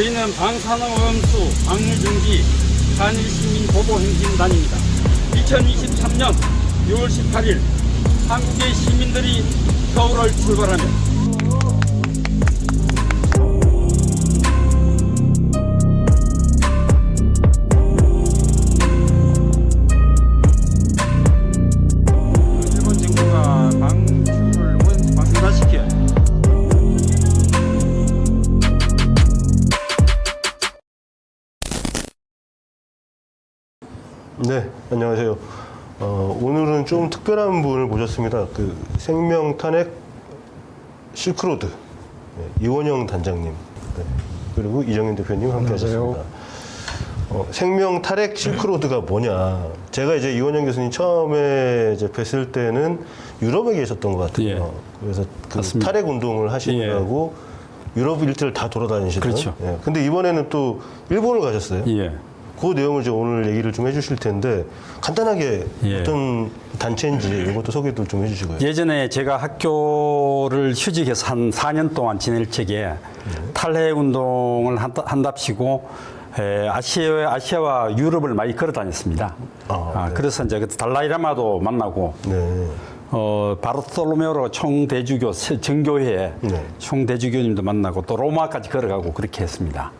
저희는 방사능오염수 방류중지 한일시민보호행진단입니다. 2023년 6월 18일 한국의 시민들이 서울을 출발하며 일본 정부가 방출을 방사시켜요. 네, 안녕하세요. 오늘은 좀 특별한 분을 모셨습니다. 그 생명 탄핵 실크로드 이원영 단장님, 네, 그리고 이정현 대표님 함께 하셨습니다. 생명 탄핵 실크로드가 뭐냐? 제가 이제 이원영 교수님 처음에 이제 뵀을 때는 유럽에 계셨던 것 같아요. 예. 그래서 그 맞습니다. 탄핵 운동을 하시느라고 유럽 일주를 다 돌아다니시던. 그렇죠. 예. 근데 이번에는 또 일본을 가셨어요. 예. 그 내용을 이제 오늘 얘기를 좀 해주실 텐데 간단하게 예. 어떤 단체인지 이것도 소개도 좀 해주시고요. 예전에 제가 학교를 휴직해서 한 4년 동안 지낼 적에 탈핵 운동을 한답시고 아시아와 유럽을 많이 걸어 다녔습니다. 네. 그래서 이제 그때 달라이라마도 만나고 네. 바르톨로메오로 총대주교 정교회 네. 총대주교님도 만나고 또 로마까지 걸어가고 그렇게 했습니다.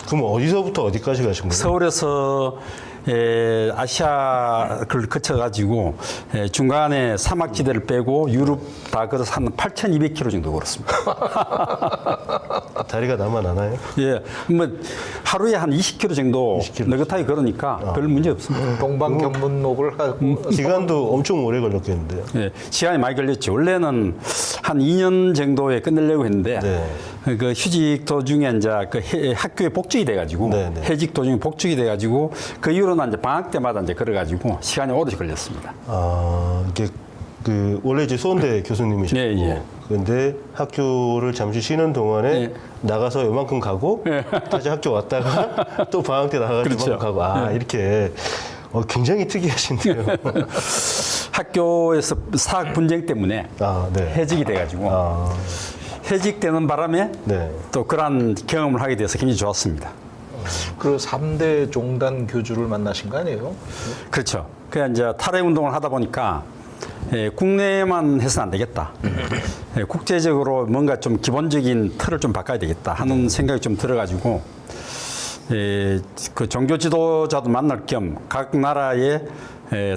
그럼 어디서부터 어디까지 가신 거예요? 서울에서 아시아를 거쳐가지고 중간에 사막지대를 빼고 유럽 다 걸어서 한 8,200km 정도 걸었습니다. 다리가 남아나나요? 예, 뭐 하루에 한 20km 정도 20km. 느긋하게 걸으니까 별 문제 없습니다. 동방견문록을 하고 기간도 엄청 오래 걸렸겠는데요. 예, 시간이 많이 걸렸죠. 원래는 한 2년 정도에 끝내려고 했는데 네. 그 휴직 도중에 이제 그 학교에 복직이 돼가지고 네, 네. 해직 도중에 복직이 돼가지고 그 이후로는 이제 방학 때마다 이제 걸어가지고 시간이 오래 걸렸습니다. 이게 그 원래 이제 수원대 교수님이셨고, 예, 예. 근데 학교를 잠시 쉬는 동안에 예. 나가서 요만큼 가고 다시 학교 왔다가 또 방학 때 나가서 그렇죠. 요만큼 가고 이렇게 굉장히 특이하신데요. 학교에서 사학 분쟁 때문에 네. 해직이 돼가지고 해직되는 바람에 네. 또 그러한 경험을 하게 돼서 굉장히 좋았습니다. 그 3대 종단 교주를 만나신 거 아니에요? 그렇죠. 그냥 이제 탈핵 운동을 하다 보니까 국내만 해서는 안 되겠다. 국제적으로 뭔가 좀 기본적인 틀을 좀 바꿔야 되겠다 하는 생각이 좀 들어가지고 그 종교 지도자도 만날 겸 각 나라의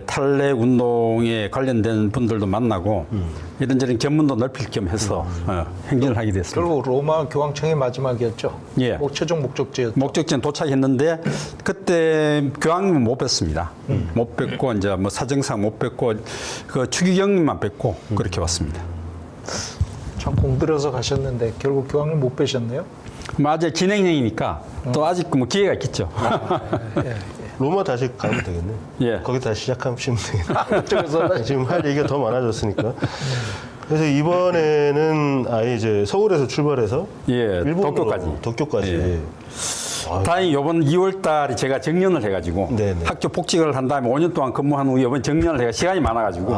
탈핵 운동에 관련된 분들도 만나고 이런저런 견문도 넓힐 겸 해서 행진을 하게 됐습니다. 결국 로마 교황청이 마지막이었죠. 예. 최종 목적지였죠. 목적지는 도착했는데 그때 교황님은 못 뵀습니다. 못 뵙고 이제 뭐 사정상 못 뵙고 그 추기경님만 뵙고 그렇게 왔습니다. 참 공들여서 가셨는데 결국 교황님 못 뵈셨네요. 뭐 아직 진행형이니까 또 아직 뭐 기회가 있겠죠. 예. 로마 다시 가면 되겠네. 예. 거기 다시 시작하면 되겠네. 지금 할 얘기가 더 많아졌으니까. 그래서 이번에는 아예 이제 서울에서 출발해서 예, 일본으로, 도쿄까지. 도쿄까지. 예. 다행히 이번 2월 달에 제가 정년을 해가지고 네네. 학교 복직을 한 다음에 5년 동안 근무한 후에 이번 정년을 해가 시간이 많아가지고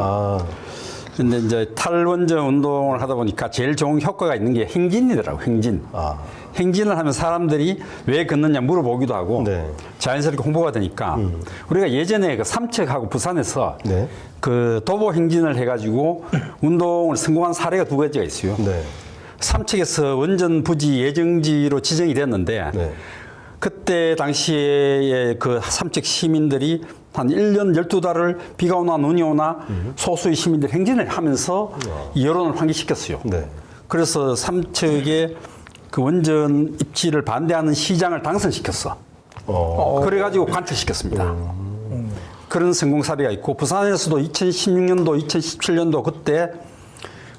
근데 이제 탈원전 운동을 하다 보니까 제일 좋은 효과가 있는 게 행진이더라고, 행진. 행진을 하면 사람들이 왜 걷느냐 물어보기도 하고 네. 자연스럽게 홍보가 되니까 우리가 예전에 그 삼척하고 부산에서 네. 그 도보 행진을 해가지고 운동을 성공한 사례가 두 가지가 있어요. 네. 삼척에서 원전 부지 예정지로 지정이 됐는데 네. 그때 당시에 그 삼척 시민들이 한 1년 12달을 비가 오나 눈이 오나 소수의 시민들 행진을 하면서 여론을 환기시켰어요. 네. 그래서 삼척에 그 원전 입지를 반대하는 시장을 당선시켰어. 그래가지고 관철시켰습니다. 그런 성공 사례가 있고 부산에서도 2016년도, 2017년도 그때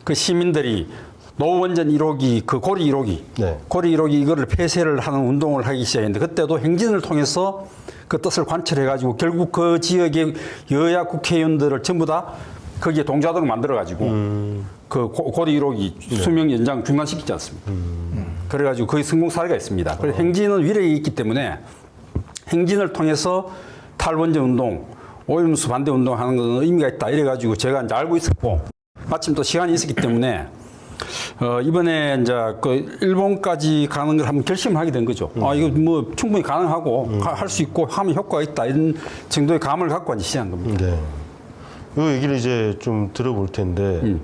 그 시민들이 노원전 1호기, 그 고리 1호기, 네. 고리 1호기 이거를 폐쇄를 하는 운동을 하기 시작했는데 그때도 행진을 통해서 그 뜻을 관철해가지고 결국 그 지역의 여야 국회의원들을 전부 다 거기에 동조하도록 만들어가지고 그 고리 1호기 수명 연장 중단시키지 않습니까? 그래가지고 거기 성공 사례가 있습니다. 그래서 행진은 위력이 있기 때문에 행진을 통해서 탈원전 운동, 오염수 반대 운동하는 것은 의미가 있다. 이래가지고 제가 이제 알고 있었고 마침 또 시간이 있었기 때문에 이번에 이제 그 일본까지 가는 걸 한번 결심을 하게 된 거죠. 아, 이거 뭐 충분히 가능하고 할 수 있고 하면 효과가 있다 이런 정도의 감을 갖고 이제 시작한 겁니다. 네. 이 얘기를 이제 좀 들어볼 텐데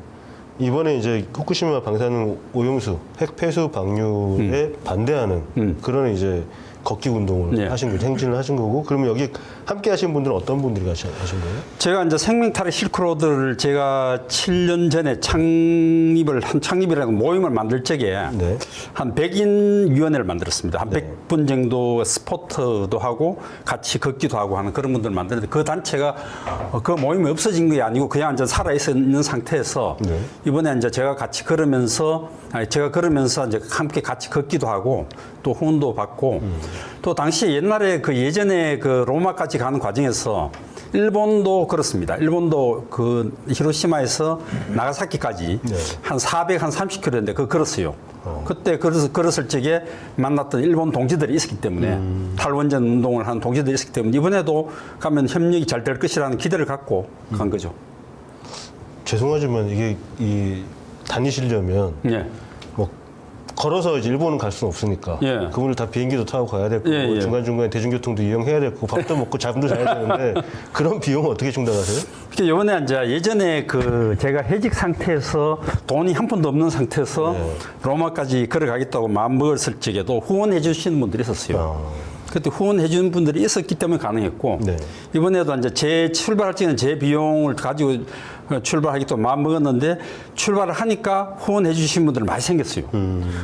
이번에 이제 후쿠시마 방사능 오염수 핵 폐수 방류에 반대하는 그런 이제 걷기 운동을 네. 하신 거죠. 행진을 하신 거고. 그러면 여기 함께 하신 분들은 어떤 분들이 하신 거예요? 제가 이제 생명탈의 실크로드를 제가 7년 전에 창립이라고 모임을 만들 적에 네. 한 100인 위원회를 만들었습니다. 한 네. 100분 정도 스포트도 하고 같이 걷기도 하고 하는 그런 분들을 만들었는데 그 단체가 그 모임이 없어진 게 아니고 그냥 이제 살아 있는 상태에서 네. 이번에 이제 제가 같이 걸으면서 제가 걸으면서 이제 함께 같이 걷기도 하고 또 후원도 받고 또 당시에 옛날에 그 예전에 그 로마까지 가는 과정에서 일본도 그렇습니다. 일본도 그 히로시마에서 나가사키까지 네. 한 30km인데 그거 걸었어요. 그때 걸었을 적에 만났던 일본 동지들이 있었기 때문에 탈원전 운동을 한 동지들이 있었기 때문에 이번에도 가면 협력이 잘 될 것이라는 기대를 갖고 간 거죠. 죄송하지만 이게 다니시려면 예. 뭐 걸어서 이제 일본은 갈 수는 없으니까 예. 그분들 다 비행기도 타고 가야 될 거고 예, 예. 중간중간에 대중교통도 이용해야 될 거고 밥도 먹고 잠도 자야 되는데 그런 비용은 어떻게 충당하세요? 그러니까 이번에 이제 예전에 그 제가 해직 상태에서 돈이 한 푼도 없는 상태에서 네. 로마까지 걸어가겠다고 마음먹었을 적에도 후원해 주시는 분들이 있었어요. 아, 그때 후원해 주는 분들이 있었기 때문에 가능했고 네. 이번에도 이제 제 출발할 적에는 제 비용을 가지고 출발하겠다고 마음먹었는데 출발을 하니까 후원해 주신 분들 많이 생겼어요.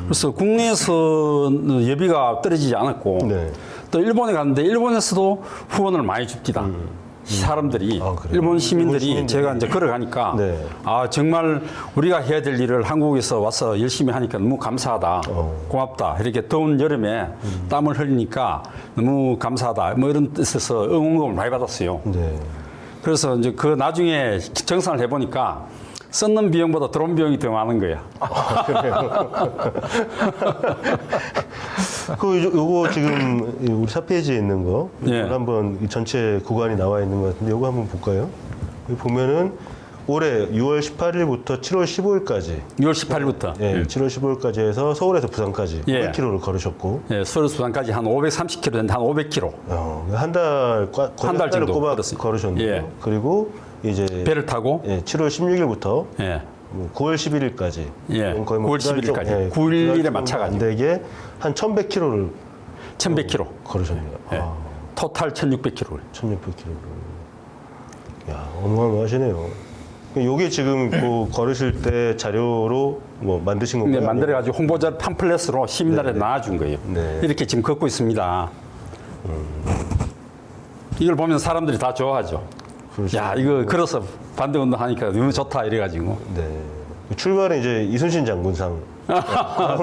그래서 국내에서 예비가 떨어지지 않았고 네. 또 일본에 갔는데 일본에서도 후원을 많이 줍니다. 사람들이 아, 그래요? 일본 시민들이 일본 시민들이. 제가 이제 걸어가니까 네. 아 정말 우리가 해야 될 일을 한국에서 와서 열심히 하니까 너무 감사하다 고맙다 이렇게 더운 여름에 땀을 흘리니까 너무 감사하다 뭐 이런 뜻에서 응원금을 많이 받았어요. 네. 그래서 이제 그 나중에 정산을 해보니까 썼는 비용보다 들어온 비용이 더 많은 거야. 요거 지금 우리 4페이지에 있는 거 예. 이걸 한번 이 전체 구간이 나와 있는 것 같은데 요거 한번 볼까요? 여기 보면은 올해 6월 18일부터 7월 15일까지 6월 18일부터 예, 7월 15일까지 해서 서울에서 부산까지 예. 500km를 걸으셨고 예, 서울 수산까지 한 530km인데 한 500km 한 달, 거의 한 달 달을 정도 꼬박 걸었습니다. 걸으셨네요. 예. 그리고 이제 배를 타고 예, 7월 16일부터 예. 9월 11일까지 예, 거의 9월 11일까지 9일에 맞춰가지고. 안 되게 한 1,100km를 1100km 걸으셨네요. 예. 토탈 1600km 1,600km. 야, 어마어마하시네요. 요게 지금 그 걸으실 때 자료로 뭐 만드신 건가요? 네, 만들어가지고 홍보자 팜플렛으로 시민들한테 나눠준 거예요. 네. 이렇게 지금 걷고 있습니다. 이걸 보면 사람들이 다 좋아하죠. 그렇죠. 야, 이거 걸어서 반대운동 하니까 너무 좋다 이래가지고. 네. 출발은 이제 이순신 장군상.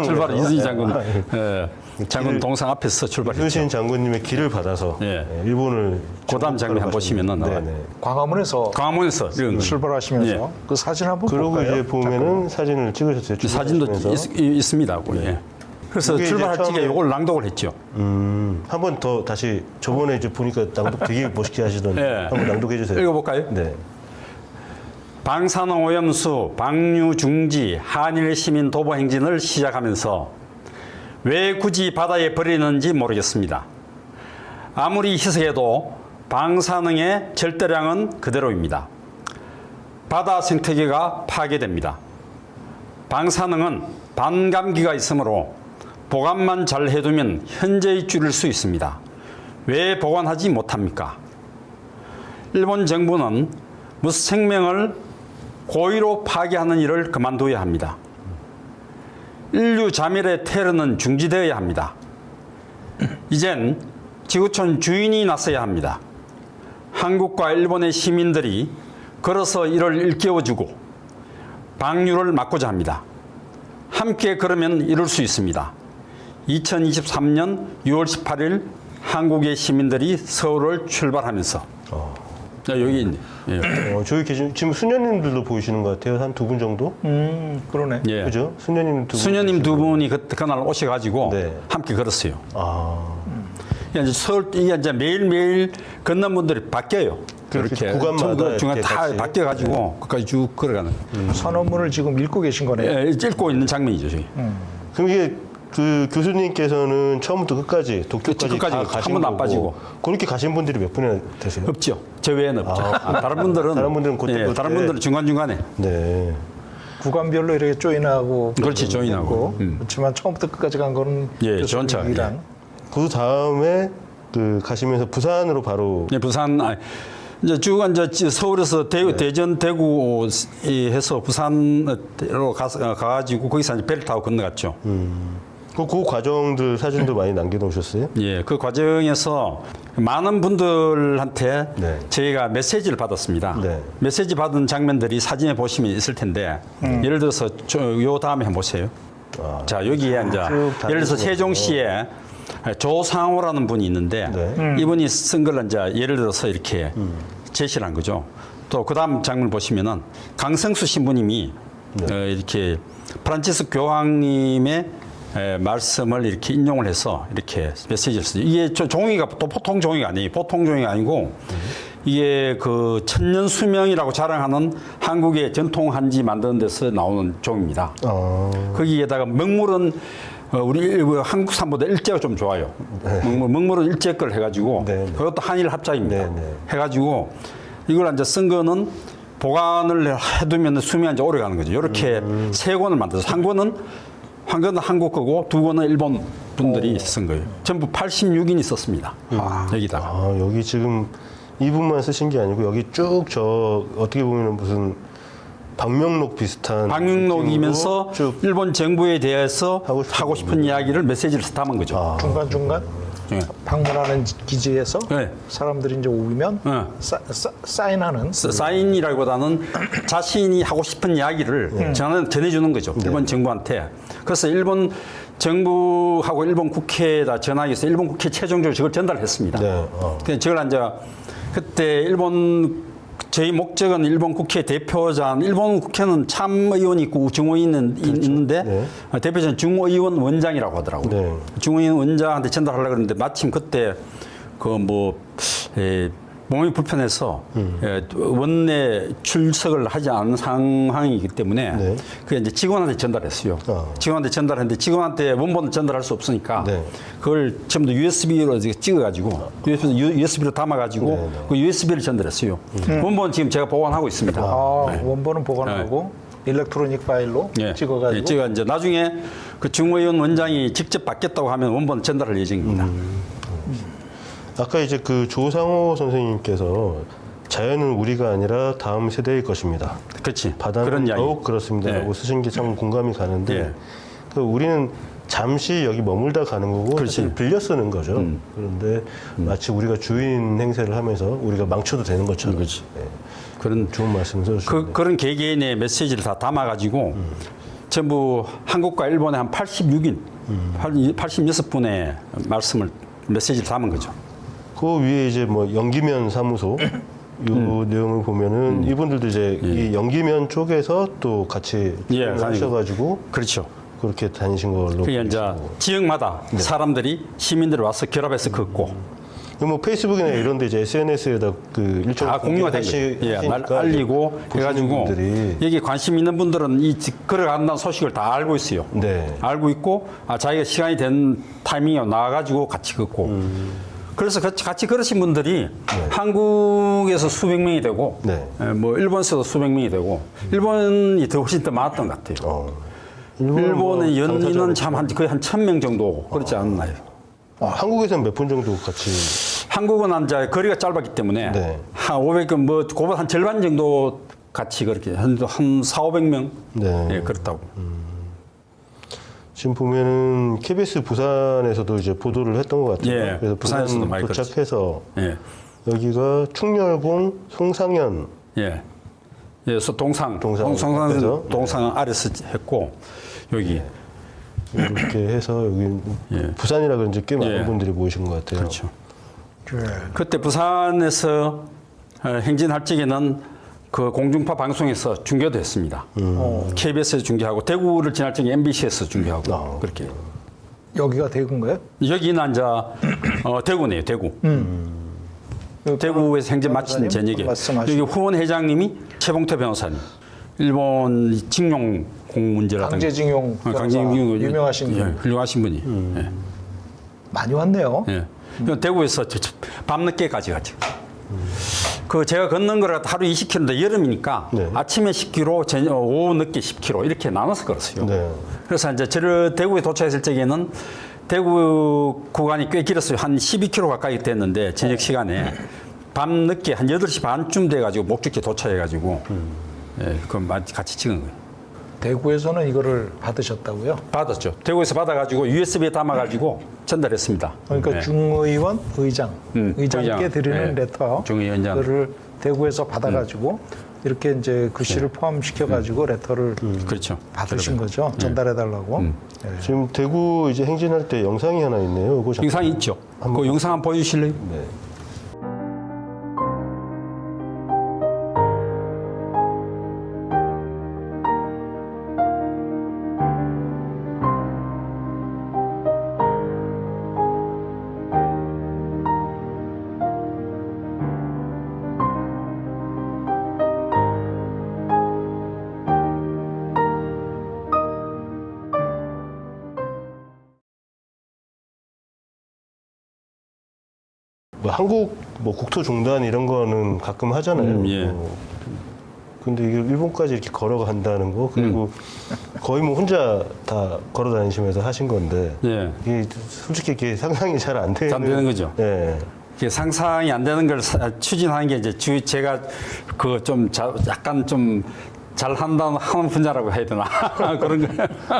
출발은 이순신 장군, 아, 장군 동상 앞에서 출발했죠. 이순신 장군님의 길을 받아서 예. 일본을 고담 장면 한번 보시면은 나와요. 네네. 광화문에서 광화문에서 이런 출발하시면서 예. 그 사진 한번 그리고 볼까요? 이제 보면은 사진을 찍으셨어요. 사진도 출발하시면서. 있습니다. 예. 그래서 이게 이제 출발할 적에 처음에- 이걸 낭독을 했죠. 한 번 더 다시 저번에 이제 보니까 낭독 되게 멋있게 하시던데 예. 한번 낭독해 주세요. 읽어볼까요? 네. 방사능 오염수 방류 중지 한일 시민 도보 행진을 시작하면서 왜 굳이 바다에 버리는지 모르겠습니다. 아무리 희석해도 방사능의 절대량은 그대로입니다. 바다 생태계가 파괴됩니다. 방사능은 반감기가 있으므로 보관만 잘 해두면 현저히 줄일 수 있습니다. 왜 보관하지 못합니까? 일본 정부는 무수 생명을 고의로 파괴하는 일을 그만둬야 합니다. 인류 자멸의 테러는 중지되어야 합니다. 이젠 지구촌 주인이 나서야 합니다. 한국과 일본의 시민들이 걸어서 이를 일깨워주고 방류를 막고자 합니다. 함께 걸으면 이룰 수 있습니다. 2023년 6월 18일 한국의 시민들이 서울을 출발하면서 여기 있네. 예. 저기 계신 지금 수녀님들도 보이시는 것 같아요. 한 두 분 정도? 그러네. 예. 그죠? 수녀님 두 분. 수녀님 두 분이 그날 오셔가지고 네. 함께 걸었어요. 아. 이게 이제 서울 이게 이제 매일매일 걷는 분들이 바뀌어요. 그렇게 구간마다 전부 중간 이렇게 다 같이. 바뀌어가지고 끝까지 쭉 걸어가는 선언문을 지금 읽고 계신 거네요. 예, 읽고 있는 장면이죠. 저기. 그럼 이게 그 교수님께서는 처음부터 끝까지 독교까지 끝까지 다 한 가신 번도 안 거고, 빠지고. 그렇게 가신 분들이 몇 분이나 되세요? 없죠. 저 외에는 없죠. 다른 분들은 다른 분들은 그때 그때. 다른 분들은 중간 중간에 네. 구간별로 이렇게 조인하고 그렇지, 조인하고. 있고. 그렇지만 처음부터 끝까지 간 거는 예, 전차. 교수님이랑 그 다음에 그 가시면서 부산으로 바로 네, 부산 이제 쭉 이제 서울에서 대전 대구 해서 부산으로 가가지고 거기서 이제 배를 타고 건너갔죠. 그 과정들 사진도 많이 남겨놓으셨어요? 예, 그 과정에서 많은 분들한테 네. 저희가 메시지를 받았습니다. 네. 메시지 받은 장면들이 사진에 보시면 있을 텐데 예를 들어서 요 다음에 한번 보세요. 자 여기에 이제 예를 들어서 세종시에 조상호라는 분이 있는데 네. 이분이 쓴 걸 이제 예를 들어서 이렇게 제시를 한 거죠. 또 그다음 장면 보시면은 강성수 신부님이 이렇게 프란치스 교황님의 말씀을 이렇게 인용을 해서 이렇게 메시지를 쓰죠. 이게 종이가 또 보통 종이가 아니에요. 보통 종이가 아니고 이게 그 천년 수명이라고 자랑하는 한국의 전통 한지 만드는 데서 나오는 종입니다. 거기에다가 먹물은 우리 한국산보다 일제가 좀 좋아요. 먹물은 일제 걸 해가지고 네, 네. 그것도 한일 합작입니다. 네, 네. 해가지고 이걸 이제 쓴 거는 보관을 해두면 수명이 이제 오래 가는 거죠. 이렇게 세 권을 만들어서 한 권은 한국 거고 두 권은 일본 분들이 쓴 거예요. 전부 86인이 썼습니다. 여기다가. 여기 지금 이분만 쓰신 게 아니고 여기 쭉 저 어떻게 보면 무슨 방명록 비슷한 방명록이면서 느낌으로 쭉 일본 정부에 대해서 하고 싶은 이야기를 메시지를 담은 거죠. 중간중간 예. 방문하는 기지에서 네. 사람들이 이제 오면 네. 사인하는 사인이라기보다는 자신이 하고 싶은 이야기를 전해주는 거죠. 일본 정부한테. 그래서 일본 정부하고 일본 국회에다 전화해서 일본 국회 최종적으로 저걸 전달했습니다. 네. 근데 저걸 이제 그때 저희 목적은 일본 국회 대표자, 일본 국회는 참의원이 있고 중의원이 있는데 네. 대표자는 중의원 원장이라고 하더라고요. 네. 중의원 원장한테 전달하려고 그랬는데 마침 그때 몸이 불편해서 원내 출석을 하지 않은 상황이기 때문에 네. 그게 이제 직원한테 전달했어요. 직원한테 전달했는데 직원한테 원본은 전달할 수 없으니까 네. 그걸 전부 다 USB로 찍어가지고 USB로 담아가지고 그 USB를 전달했어요. 원본은 지금 제가 보관하고 있습니다. 원본은 보관하고 일렉트로닉 파일로 찍어가지고 제가 이제 나중에 그 중의원 원장이 직접 받겠다고 하면 원본 전달할 예정입니다. 아까 이제 그 조상호 선생님께서 자연은 우리가 아니라 다음 세대의 것입니다. 그렇지. 바다는 그런 이야기. 더욱 그렇습니다라고 쓰신 게 참 공감이 가는데 예. 그 우리는 잠시 여기 머물다 가는 거고 그렇지. 사실 빌려 쓰는 거죠. 그런데 마치 우리가 주인 행세를 하면서 우리가 망쳐도 되는 것처럼 그렇지. 예. 그런 좋은 말씀 써주셨네요. 그런 개개인의 메시지를 다 담아가지고 전부 한국과 일본의 한 86인, 86분의 메시지를 담은 거죠. 그 위에 이제 뭐 연기면 사무소 이 내용을 보면은 이분들도 이제 이 연기면 쪽에서 또 같이 하셔가지고 그렇죠. 그렇게 다니신 걸로. 그게 이제 지역마다 사람들이 시민들이 와서 결합해서 걷고 뭐 페이스북이나 이런 데 이제 SNS에다 그 일정 다 공유가 된 거예요. 알리고 해가지고 분들이. 여기 관심 있는 분들은 이 걸어간다는 소식을 다 알고 있어요. 네. 알고 있고 자기가 시간이 된 타이밍에 나와가지고 같이 걷고 그래서 같이 걸으신 분들이 한국에서 수백 명이 되고 네. 뭐 일본에서도 수백 명이 되고 일본이 더 훨씬 더 많았던 것 같아요. 일본의 연인은 참 거의 한 1,000명 정도 그렇지 않나요? 한국에서는 몇 분 정도 같이. 한국은 이제 거리가 짧았기 때문에 네. 한 500명 뭐 그보다 한 절반 정도 같이 그렇게 한 4,500명 네. 예, 그렇다고. 지금 보면은 KBS 부산에서도 이제 보도를 했던 것 같아요. 예, 그래서 부산에서도 부산 많이 도착해서 예. 여기가 충렬공 송상현 예. 그래서 동상 앞에서. 동상 아래서 했고 여기 이렇게 해서 여기 부산이라 그런지 꽤 많은 분들이 모이신 것 같아요. 그렇죠. 그때 부산에서 행진할 적에는 그 공중파 방송에서 중계도 했습니다. KBS에서 중계하고 대구를 지날 적에 MBC에서 중계하고 그렇게. 여기가 대구인가요? 여기는 이제 대구네요, 대구. 대구에서 행정 마친 저녁에 여기 후원 회장님이 최봉태 변호사님, 일본 징용공 문제라든가 강제징용 강제징용 유명하신 분. 훌륭하신 분이. 예. 많이 왔네요. 예. 대구에서 밤늦게까지 가죠. 그 제가 걷는 거라 하루 20km인데 여름이니까 네. 아침에 10km, 오후 늦게 10km 이렇게 나눠서 걸었어요. 네. 그래서 이제 저를 대구에 도착했을 적에는 대구 구간이 꽤 길었어요. 한 12km 가까이 됐는데 저녁 시간에 밤 늦게 한 8시 반쯤 돼가지고 목적지에 도착해가지고 예, 그럼 같이 찍은 거예요. 대구에서는 이거를 받으셨다고요? 받았죠. 대구에서 받아가지고 USB에 담아가지고 전달했습니다. 그러니까 예. 중의원 의장, 의장께 의장. 드리는 예. 레터, 중의원장. 그거를 대구에서 받아가지고 이렇게 이제 글씨를 포함시켜가지고 레터를 그렇죠. 받으신 거죠. 전달해달라고. 예. 지금 대구 이제 행진할 때 영상이 하나 있네요. 그거 잠깐- 영상이 있죠. 그 영상 한번 보여주실래요? 네. 뭐 한국 뭐 국토 종단 이런 거는 가끔 하잖아요. 예. 근데 이게 일본까지 이렇게 걸어간다는 거 그리고 거의 뭐 혼자 다 걸어 다니시면서 하신 건데 예. 이게 솔직히 이렇게 상상이 잘 안 되는 안 되는 거죠. 예. 이게 상상이 안 되는 걸 추진하는 게 이제 제가 그 좀 약간 좀 잘 하는 분야라고 해야 되나 그런 거.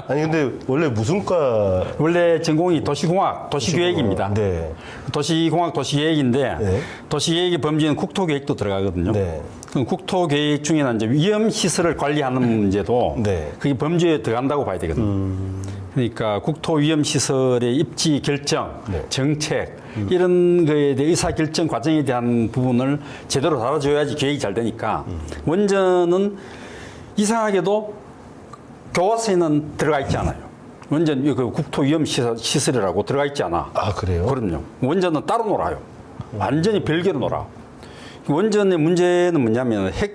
아니 근데 원래 무슨 과 원래 전공이 도시공학, 도시계획입니다. 네. 도시공학, 도시계획인데 네. 도시계획의 범주에는 국토계획도 들어가거든요. 네. 그럼 국토계획 중에는 이제 위험시설을 관리하는 문제도 네. 그게 범주에 들어간다고 봐야 되거든요. 그러니까 국토위험시설의 입지 결정, 네. 정책 이런 거에 대해 의사결정 과정에 대한 부분을 제대로 다뤄줘야지 계획이 잘 되니까 원전은 이상하게도 교과서에는 들어가 있지 않아요. 원전 그 국토위험시설이라고 들어가 있지 않아. 아 그래요? 그럼요. 원전은 따로 놀아요. 완전히 별개로 놀아. 원전의 문제는 뭐냐면 핵을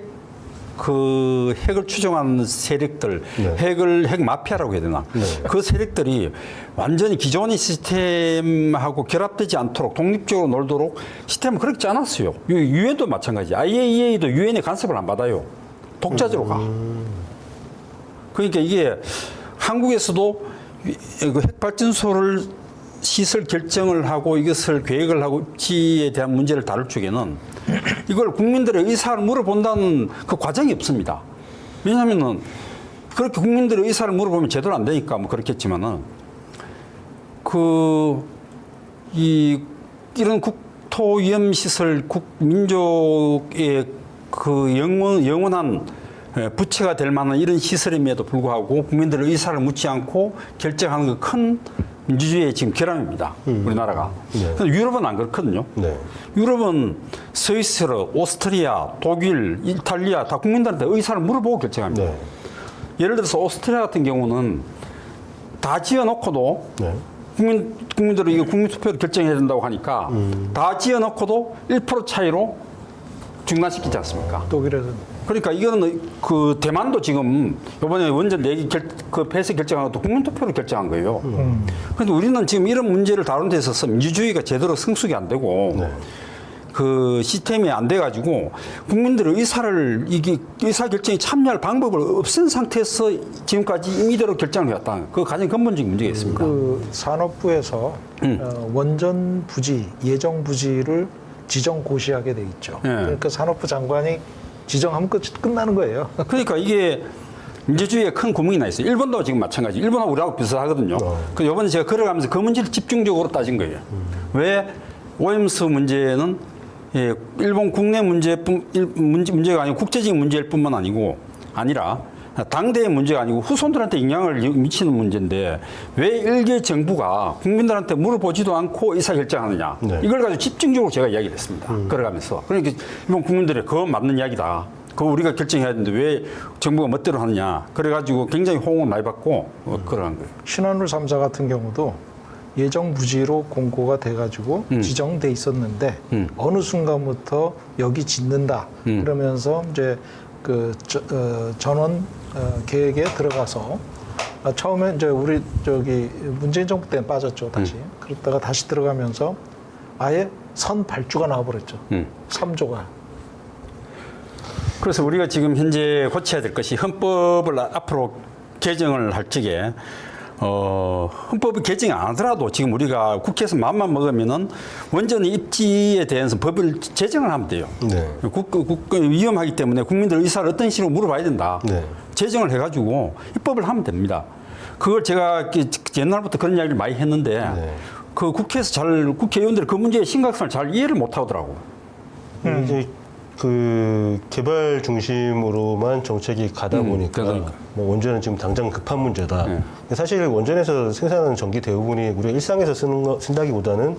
추종하는 세력들, 네. 핵 마피아라고 해야 되나? 네. 그 세력들이 완전히 기존의 시스템하고 결합되지 않도록 독립적으로 놀도록 시스템을 그렇게 짜놨어요. 유엔도 마찬가지. IAEA도 유엔의 간섭을 안 받아요. 독자적으로 가. 그러니까 이게 한국에서도 그 핵발전소를 시설 결정을 하고 이것을 계획을 하고 입지에 대한 문제를 다룰 쪽에는 이걸 국민들의 의사를 물어본다는 그 과정이 없습니다. 왜냐하면은 그렇게 국민들의 의사를 물어보면 제대로 안 되니까 뭐 그렇겠지만은 이런 국토위험시설 민족의 그 영원한 부채가 될 만한 이런 시설임에도 불구하고 국민들의 의사를 묻지 않고 결정하는 그 큰 민주주의의 지금 결함입니다. 우리나라가. 네. 근데 유럽은 안 그렇거든요. 네. 유럽은 스위스, 오스트리아, 독일, 이탈리아 다 국민들한테 의사를 물어보고 결정합니다. 네. 예를 들어서 오스트리아 같은 경우는 다 지어놓고도 네. 국민들은 이거 국민투표로 결정해야 된다고 하니까 다 지어놓고도 1% 차이로 중단시키지 않습니까? 독일에서는. 그러니까 이거는 그 대만도 지금 이번에 원전 내기 그 폐쇄 결정한 것도 국민투표로 결정한 거예요. 그런데 우리는 지금 이런 문제를 다루는 데 있어서 민주주의가 제대로 성숙이 안 되고 네. 그 시스템이 안 돼가지고 국민들의 의사 결정에 참여할 방법을 없앤 상태에서 지금까지 임의대로 결정을 해왔다. 그 가장 근본적인 문제가 있습니다. 그 산업부에서 원전 부지, 예정 부지를 지정 고시하게 돼 있죠. 네. 그러니까 산업부 장관이 지정하면 끝나는 거예요. 그러니까 이게 민주주의에 큰 구멍이 나 있어요. 일본도 지금 마찬가지. 일본하고 우리하고 비슷하거든요. 그 이번에 제가 걸어가면서 그 문제를 집중적으로 따진 거예요. 왜 오염수 문제는 일본 국내 문제가 아니고 국제적인 문제일 뿐만 아니라 당대의 문제가 아니고 후손들한테 영향을 미치는 문제인데 왜 일개 정부가 국민들한테 물어보지도 않고 의사결정하느냐. 네. 이걸 가지고 집중적으로 제가 이야기를 했습니다. 걸어가면서. 그러니까 일본 국민들이 그거 맞는 이야기다. 그거 우리가 결정해야 되는데 왜 정부가 멋대로 하느냐. 그래가지고 굉장히 호응을 많이 받고 걸어간 거예요. 신한울 3사 같은 경우도 예정 부지로 공고가 돼가지고 지정돼 있었는데 어느 순간부터 여기 짓는다 그러면서 이제 그 전원 계획에 들어가서 처음에 이제 우리 저기 문재인 정부 때는 빠졌죠 다시. 그러다가 다시 들어가면서 아예 선 발주가 나와버렸죠. 3조가. 그래서 우리가 지금 현재 고쳐야 될 것이 헌법을 앞으로 개정을 할 적에 헌법을 개정 안 하더라도 지금 우리가 국회에서 마음만 먹으면은 원전 입지에 대해서 법을 제정을 하면 돼요. 네. 위험하기 때문에 국민들 의사를 어떤 식으로 물어봐야 된다. 네. 제정을 해가지고 입법을 하면 됩니다. 그걸 제가 옛날부터 그런 이야기를 많이 했는데 네. 그 국회에서 국회의원들이 그 문제의 심각성을 잘 이해를 못 하더라고. 이제 그 개발 중심으로만 정책이 가다 보니까 그러니까. 뭐 원전은 지금 당장 급한 문제다. 네. 사실 원전에서 생산하는 전기 대부분이 우리가 일상에서 쓴다기보다는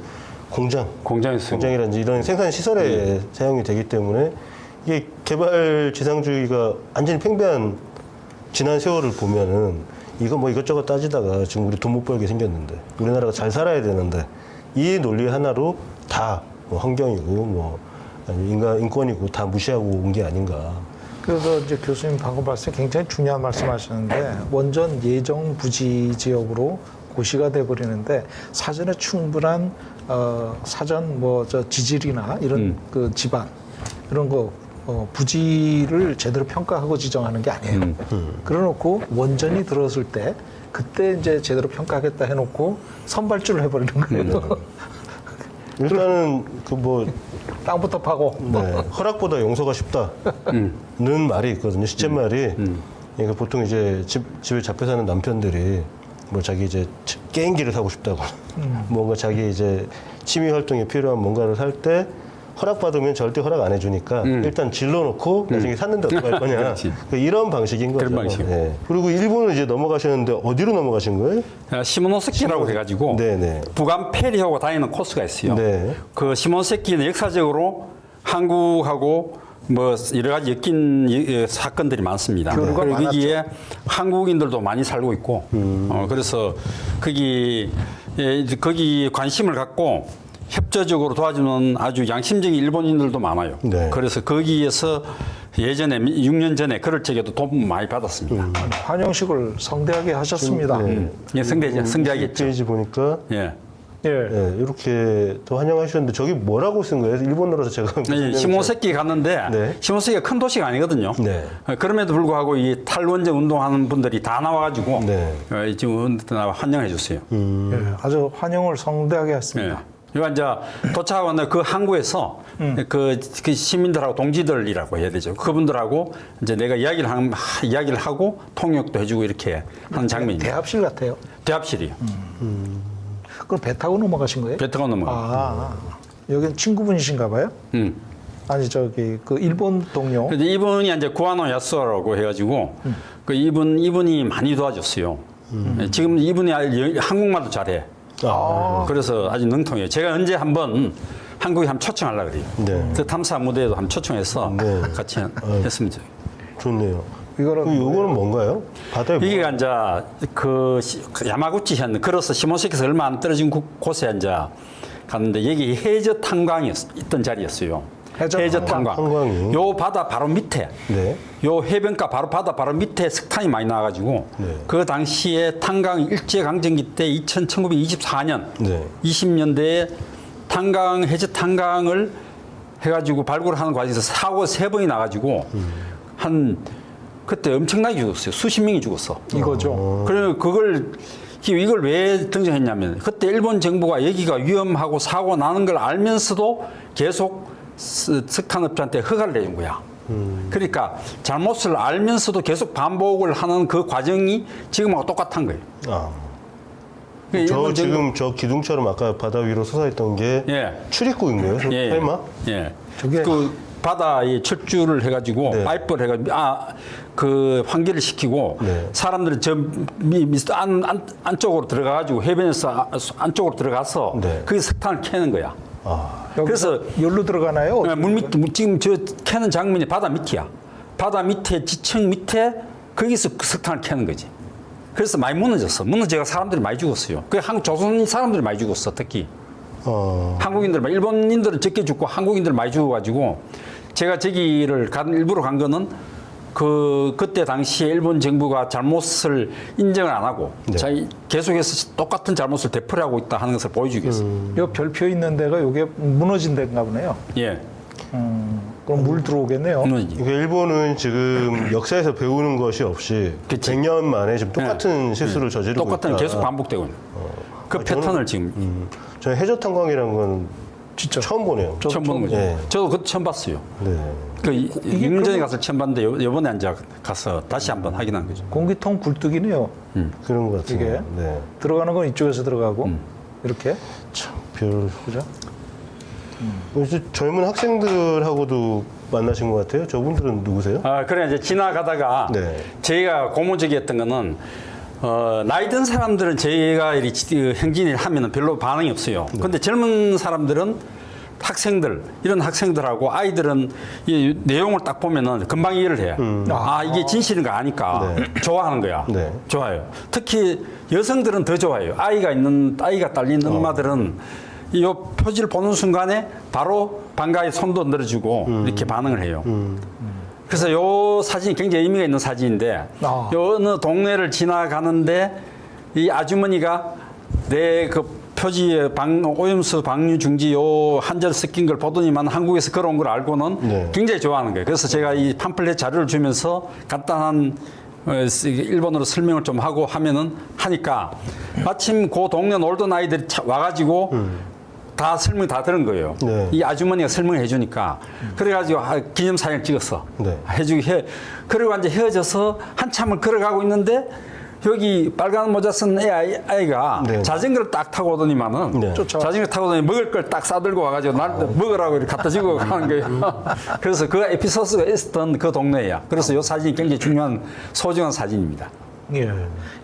공장에서 공장이라든지 이런 생산 시설에 사용이 되기 때문에 이게 개발 지상주의가 완전히 팽배한 지난 세월을 보면은 이거 뭐 이것저것 따지다가 지금 우리 돈 못 벌게 생겼는데 우리나라가 잘 살아야 되는데 이 논리 하나로 다 뭐 환경이고 뭐 아니 인권이고 다 무시하고 온 게 아닌가. 그래서 이제 교수님 방금 말씀 굉장히 중요한 말씀하셨는데 원전 예정 부지 지역으로 고시가 돼 버리는데 사전에 충분한 사전 뭐 저 지질이나 이런 그 지반 이런 거 부지를 제대로 평가하고 지정하는 게 아니에요. 그래놓고 원전이 들어섰을 때 그때 이제 제대로 평가하겠다 해놓고 선발주를 해버리는 거예요. 일단은 그 뭐 땅부터 파고. 네, 허락보다 용서가 쉽다는 말이 있거든요. 시쳇말이. 그러니까 보통 이제 집에 잡혀 사는 남편들이 뭐 자기 이제 게임기를 사고 싶다고 뭔가 자기 이제 취미 활동에 필요한 뭔가를 살 때 허락받으면 절대 허락 안 해주니까 일단 질러놓고 나중에 샀는데 어떡할 거냐. 그러니까 이런 방식인 거죠. 그런 방식. 네. 그리고 일본을 이제 넘어가셨는데 어디로 넘어가신 거예요? 시모노세키라고 해가지고 네네. 북한 페리하고 다니는 코스가 있어요. 네. 그 시모노세키는 역사적으로 한국하고 뭐 여러 가지 엮인 사건들이 많습니다. 교류가 그리고 많았죠. 거기에 한국인들도 많이 살고 있고, 그래서 거기 관심을 갖고 협조적으로 도와주는 아주 양심적인 일본인들도 많아요. 네. 그래서 거기에서 예전에 6년 전에 그럴 적에도 돈 많이 받았습니다. 환영식을 성대하게 하셨습니다. 예, 성대하겠죠. 페이지 보니까 예. 예. 네, 이렇게 또 환영하셨는데 저기 뭐라고 쓴 거예요? 일본어로서 제가 시모노세키 갔는데 네. 시모노세키가 큰 도시가 아니거든요. 네. 그럼에도 불구하고 이 탈원전 운동하는 분들이 다 나와가지고 네. 지금 환영해 줬어요. 예, 아주 환영을 성대하게 했습니다. 예. 이거 이제 도착하고 나 그 항구에서 그 시민들하고 동지들이라고 해야 되죠. 그분들하고 이제 내가 이야기를 하고 통역도 해주고 이렇게 하는 장면입니다. 대합실 같아요. 대합실이요. 그럼 배 타고 넘어가신 거예요? 배 타고 넘어가. 아, 여긴 친구분이신가 봐요? 아니 저기 그 일본 동료. 근데 이분이 이제 구아노 야스오라고 해가지고 그 이분이 많이 도와줬어요. 지금 이분이 한국말도 잘해. 그래서 아주 능통해요. 제가 언제 한번 한국에 한번 초청하려고 그래요. 네. 그 탐사 무대에도 한번 초청해서 네. 같이 했습니다. 좋네요. 이거는 이거는 뭔가요? 바다에 뭐? 이게 이제 그 야마구치 현 걸어서 시모노세키에서 얼마 안 떨어진 곳에 이제 갔는데 여기 해저 탄광이 있던 자리였어요. 해저 탄광. 탄광이. 요 바다 바로 밑에. 네. 요 해변가 바다 바로 밑에 석탄이 많이 나와가지고 네. 그 당시에 탄광 일제강점기 때 1924년 네. 20년대에 해저 탄광을 해가지고 발굴하는 과정에서 사고 3번이 나가지고 그때 엄청나게 죽었어요. 수십 명이 죽었어. 이거죠. 그래서 이걸 왜 등장했냐면 그때 일본 정부가 여기가 위험하고 사고 나는 걸 알면서도 계속 석탄업자한테 허가를 내준 거야. 그러니까 잘못을 알면서도 계속 반복을 하는 그 과정이 지금하고 똑같은 거예요. 아. 그러니까 저 일본 지금 저 기둥처럼 아까 바다 위로 솟아있던 게 예. 출입구인 거예요? 설마? 예. 저게- 그 바다에 철주를 해가지고 네. 파이프를 해가지고 그 환기를 시키고 네. 사람들은 저 안쪽으로 들어가가지고 해변에서 안쪽으로 들어가서 네. 거기 석탄을 캐는 거야. 아. 여기서 그래서 열로 들어가나요? 물 밑, 지금 저 캐는 장면이 바다 밑이야. 바다 밑에 지층 밑에 거기서 석탄을 캐는 거지. 그래서 많이 무너졌어. 무너져가 사람들이 많이 죽었어요. 그 한국 조선 사람들이 많이 죽었어, 특히. 한국인들, 일본인들은 적게 죽고 한국인들 많이 죽어가지고 제가 저기를 일부러 간 거는 그때 당시에 일본 정부가 잘못을 인정을 안 하고 자기 계속해서 똑같은 잘못을 되풀이하고 있다 하는 것을 보여주기 위해서. 요 별표 있는 데가 요게 무너진 데인가 보네요. 예. 그럼 물 들어오겠네요. 무너지지. 그러니까 일본은 지금 역사에서 배우는 것이 없이 그치. 100년 만에 지금 똑같은 실수를 저지르고 똑같은 있다. 계속 반복되고 있는. 그 패턴을 지금 저는 해저탄광이라는 건 진짜 처음 보네요. 처음 보는 거죠. 네. 저도 그것도 처음 봤어요. 네. 그 6년 전에 가서 처음 봤는데 요번에 이제 가서 다시 한번 확인한 거죠. 공기통 굴뚝이네요. 그런 것 같아요. 이게 네. 들어가는 건 이쪽에서 들어가고 이렇게. 참, 별. 그죠? 요즘 젊은 학생들하고도 만나신 것 같아요. 저분들은 누구세요? 아, 그래 이제 지나가다가 네. 저희가 고무적이었던 거는 나이 든 사람들은 저희가 이렇게 행진을 하면은 별로 반응이 없어요. 근데 젊은 사람들은 이런 학생들하고 아이들은 이 내용을 딱 보면은 금방 이해를 해요. 이게 진실인가 아니까 좋아하는 거야. 네. 좋아요. 특히 여성들은 더 좋아해요. 아이가 딸린 엄마들은 이 표지를 보는 순간에 바로 반가이 손도 늘어주고 이렇게 반응을 해요. 그래서 요 사진이 굉장히 의미가 있는 사진인데 요 어느 동네를 지나가는데 이 아주머니가 내 그 표지에 오염수 방류 중지 요 한자를 섞인 걸 보더니만 한국에서 걸어온 걸 알고는 굉장히 좋아하는 거예요. 그래서 제가 이 팜플렛 자료를 주면서 간단한 일본어로 설명을 좀 하고 하니까 마침 그 동네 놀던 아이들이 와가지고 다 설명 다 들은 거예요. 네. 이 아주머니가 설명을 해주니까 그래가지고 기념사진을 찍었어. 네. 그리고 이제 헤어져서 한참을 걸어가고 있는데 여기 빨간 모자 쓴 아이가 네. 자전거를 딱 타고 오더니만은 네. 자전거 타고 오더니 먹을 걸 딱 싸들고 와가지고 날 먹으라고 이렇게 갖다 주고 가는 거예요. 그래서 그 에피소드가 있었던 그 동네야. 그래서 이 사진이 굉장히 중요한 소중한 사진입니다. 예.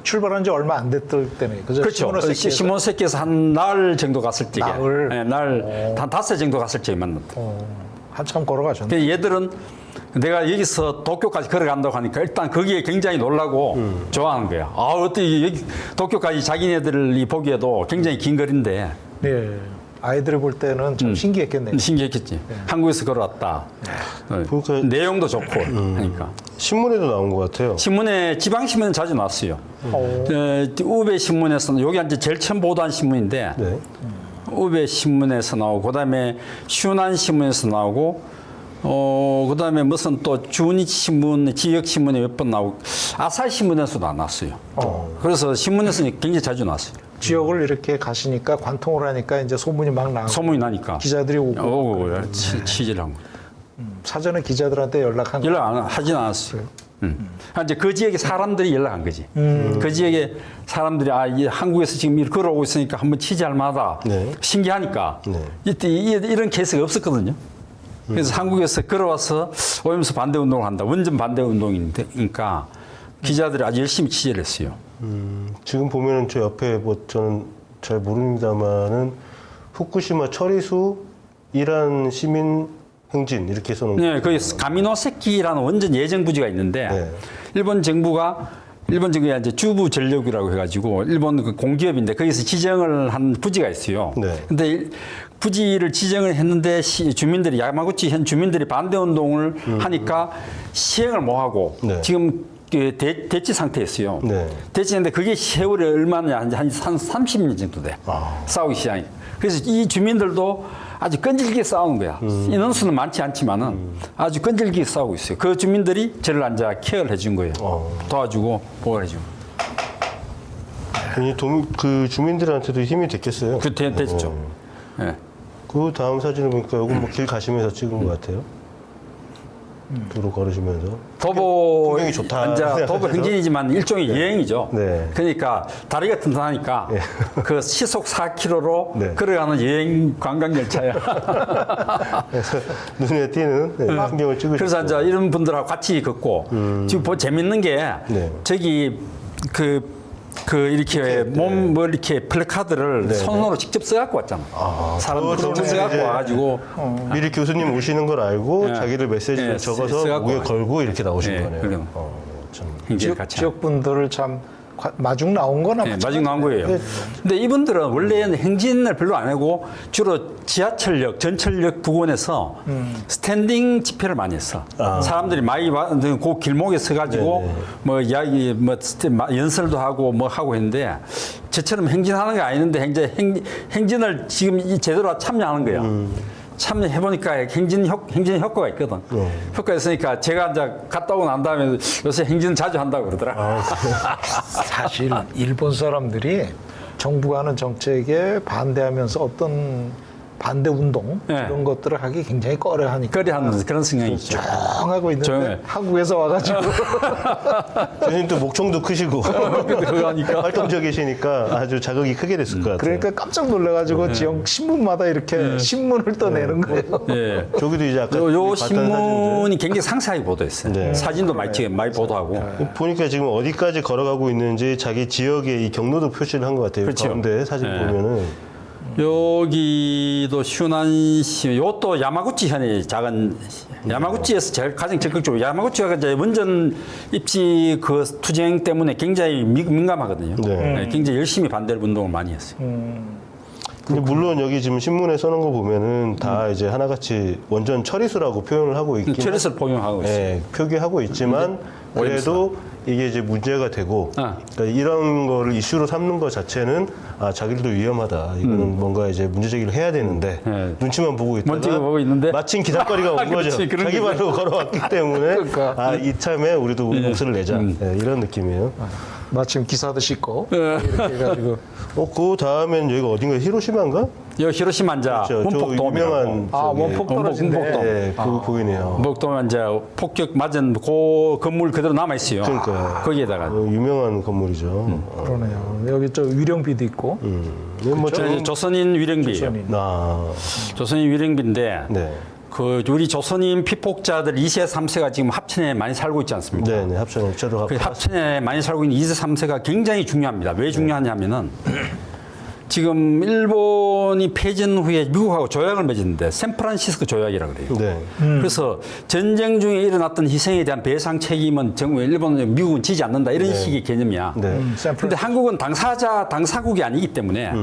출발한 지 얼마 안 됐을 때네. 그죠? 그렇죠. 시모노세키에서 한 날 정도 갔을 적에. 나흘? 네, 한 5살 정도 갔을 적에 만났다. 한참 걸어가셨네. 그 얘들은 내가 여기서 도쿄까지 걸어간다고 하니까 일단 거기에 굉장히 놀라고 좋아하는 거야. 어떻게 여기 도쿄까지 자기네들이 보기에도 굉장히 긴 거리인데. 예. 아이들이 볼 때는 참 신기했겠네요. 신기했겠지. 한국에서 걸어왔다. 그러니까 내용도 좋고 하니까. 신문에도 나온 것 같아요. 신문에 지방신문에 자주 나왔어요. 우베 신문에서는 여기 이제 제일 처음 보도한 신문인데 네. 우베 신문에서 나오고 그다음에 슈난 신문에서 나오고 그다음에 무슨 또 주니치 신문 지역 신문에 몇 번 나오고 아사히 신문에서도 안 나왔어요. 그래서 신문에서는 굉장히 자주 나왔어요. 지역을 이렇게 가시니까 관통을 하니까 이제 소문이 막 나고 소문이 나니까 기자들이 오고 취재를 한 거. 사전에 기자들한테 연락한 거. 하진 않았어요. 이제 그 지역에 사람들이 연락한 거지. 그 지역에 사람들이 이 한국에서 지금 이렇게 걸어오고 있으니까 한번 취재할 만하다. 네. 신기하니까. 네. 이때 이런 케이스가 없었거든요. 그래서 한국에서 걸어와서 오염수 반대 운동을 한다. 원전 반대 운동이니까 기자들이 아주 열심히 취재를 했어요. 지금 보면은 저 옆에 저는 잘 모릅니다만은 후쿠시마 처리수 이란 시민 행진 이렇게 써놓은 네, 거기 가미노세키라는 원전 예정 부지가 있는데 네. 일본 정부가 이제 주부 전력이라고 해가지고 일본 그 공기업인데 거기서 지정을 한 부지가 있어요. 네. 근데 부지를 지정을 했는데 주민들이 야마구치 현 주민들이 반대 운동을 하니까 시행을 못 하고 네. 지금 대치 상태였어요. 네. 대치인데 그게 세월이 얼마나 한 30년 정도 돼. 싸우기 시작이. 그래서 이 주민들도 아주 끈질기게 싸우는 거야. 인원수는 많지 않지만은 아주 끈질기게 싸우고 있어요. 그 주민들이 저를 앉아 케어를 해준 거예요. 도와주고 보호를 해주고. 괜히 그 주민들한테도 힘이 됐겠어요. 됐죠. 네. 그 다음 사진을 보니까 여기 뭐 길 가시면서 찍은 것 같아요. 도로 걸으시면서. 도보 풍경이 좋다. 이제 도보 행진이지만 일종의 여행이죠. 네. 그러니까 다리가 튼튼하니까 그 시속 4km로 네. 걸어가는 여행 관광 열차야. 그래서 눈에 띄는 풍경을 찍으셨고. 그래서 이제 이런 분들하고 같이 걷고 지금 재밌는 게 네. 저기 이렇게 이렇게 플래카드를 네, 손으로 직접 써갖고 왔잖아. 사람들 직접 써갖고 이제 와가지고 미리 교수님 오시는 걸 알고 네. 자기들 메시지를 네, 적어서 써갖고 목에 와요. 걸고 이렇게 나오신 네, 거네요. 그래요. 참. 굉장히 같이 지역 분들을 참 마중 나온 거나 네, 마중 나온 거예요. 근데 이분들은 원래는 행진을 별로 안 하고 주로 지하철역, 전철역 부근에서 스탠딩 집회를 많이 했어. 사람들이 많이 그 길목에 서가지고 네네. 뭐 이야기, 연설도 하고 뭐 하고 했는데 저처럼 행진하는 게 아니는데 행진을 지금 제대로 참여하는 거야. 참여해보니까 행진 효과가 있거든. 효과가 있으니까 제가 이제 갔다 오고 난 다음에 요새 행진 자주 한다고 그러더라. 사실 일본 사람들이 정부가 하는 정책에 반대하면서 어떤 반대 운동 네. 이런 것들을 하기 굉장히 꺼려하니까 거리하는 그런 성향이 있죠. 조용하고 있는데 조용해. 한국에서 와가지고 교수님 또 목청도 크시고 그러니까. 활동적이시니까 아주 자극이 크게 됐을 것 같아요. 그러니까 깜짝 놀라가지고 지역 신문마다 이렇게 신문을 떠내는 거예요. 예. 저기도 이제 아까 요 봤던 신문이 굉장히 상세하게 보도했어요. 네. 사진도 많이 보도하고. 사진들. 보니까 지금 어디까지 걸어가고 있는지 자기 지역의 이 경로도 표시를 한 것 같아요. 그렇죠. 가운데 사진 네. 보면은 여기도 슈난시, 요것도 야마구치 작은, 야마구치에서 제일 가장 적극적으로, 야마구치가 이제 원전 입지 그 투쟁 때문에 굉장히 민감하거든요. 네. 굉장히 열심히 반대 운동을 많이 했어요. 근데 물론 여기 지금 신문에 써놓은 거 보면은 다 이제 하나같이 원전 처리수라고 표현을 하고 있긴 처리수를 포용하고 있어요. 네, 표기하고 있지만 그래도 이게 이제 문제가 되고 그러니까 이런 거를 이슈로 삼는 것 자체는 아 자기들도 위험하다. 이거는 뭔가 이제 문제 제기를 해야 되는데 네. 눈치만 보고 있다가 먼지가 보고 있는데 마침 기사거리가 온 거죠. 그렇지, 그런 자기 거죠. 발로 걸어왔기 때문에 그러니까. 아 이참에 우리도 목소리를 내자. 네, 이런 느낌이에요. 마침 기사도 싣고 이렇게 해가지고 그 다음엔 여기가 어딘가 히로시마인가? 여기 히로시마 이제 그렇죠. 저 원폭돔이라고. 유명한 원폭 떨어진대. 원폭돔. 네, 그거 보이네요. 원폭돔은 이제 폭격 맞은 그 건물 그대로 남아 있어요. 그러니까요. 거기에다가. 유명한 건물이죠. 그러네요. 여기 저 위령비도 있고 뭐 저 이제 조선인 위령비예요. 조선인. 조선인 위령비인데 네. 그 우리 조선인 피폭자들 2세, 3세가 지금 합천에 많이 살고 있지 않습니까? 네, 합천에 저도 그 합천에 많이 살고 있는 2세, 3세가 굉장히 중요합니다. 왜 중요하냐면은 지금 일본이 패전 후에 미국하고 조약을 맺었는데 샌프란시스코 조약이라고 그래요. 네. 그래서 전쟁 중에 일어났던 희생에 대한 배상 책임은 정부 일본은 미국은 지지 않는다 이런 식의 개념이야. 네. 근데 한국은 당사국이 아니기 때문에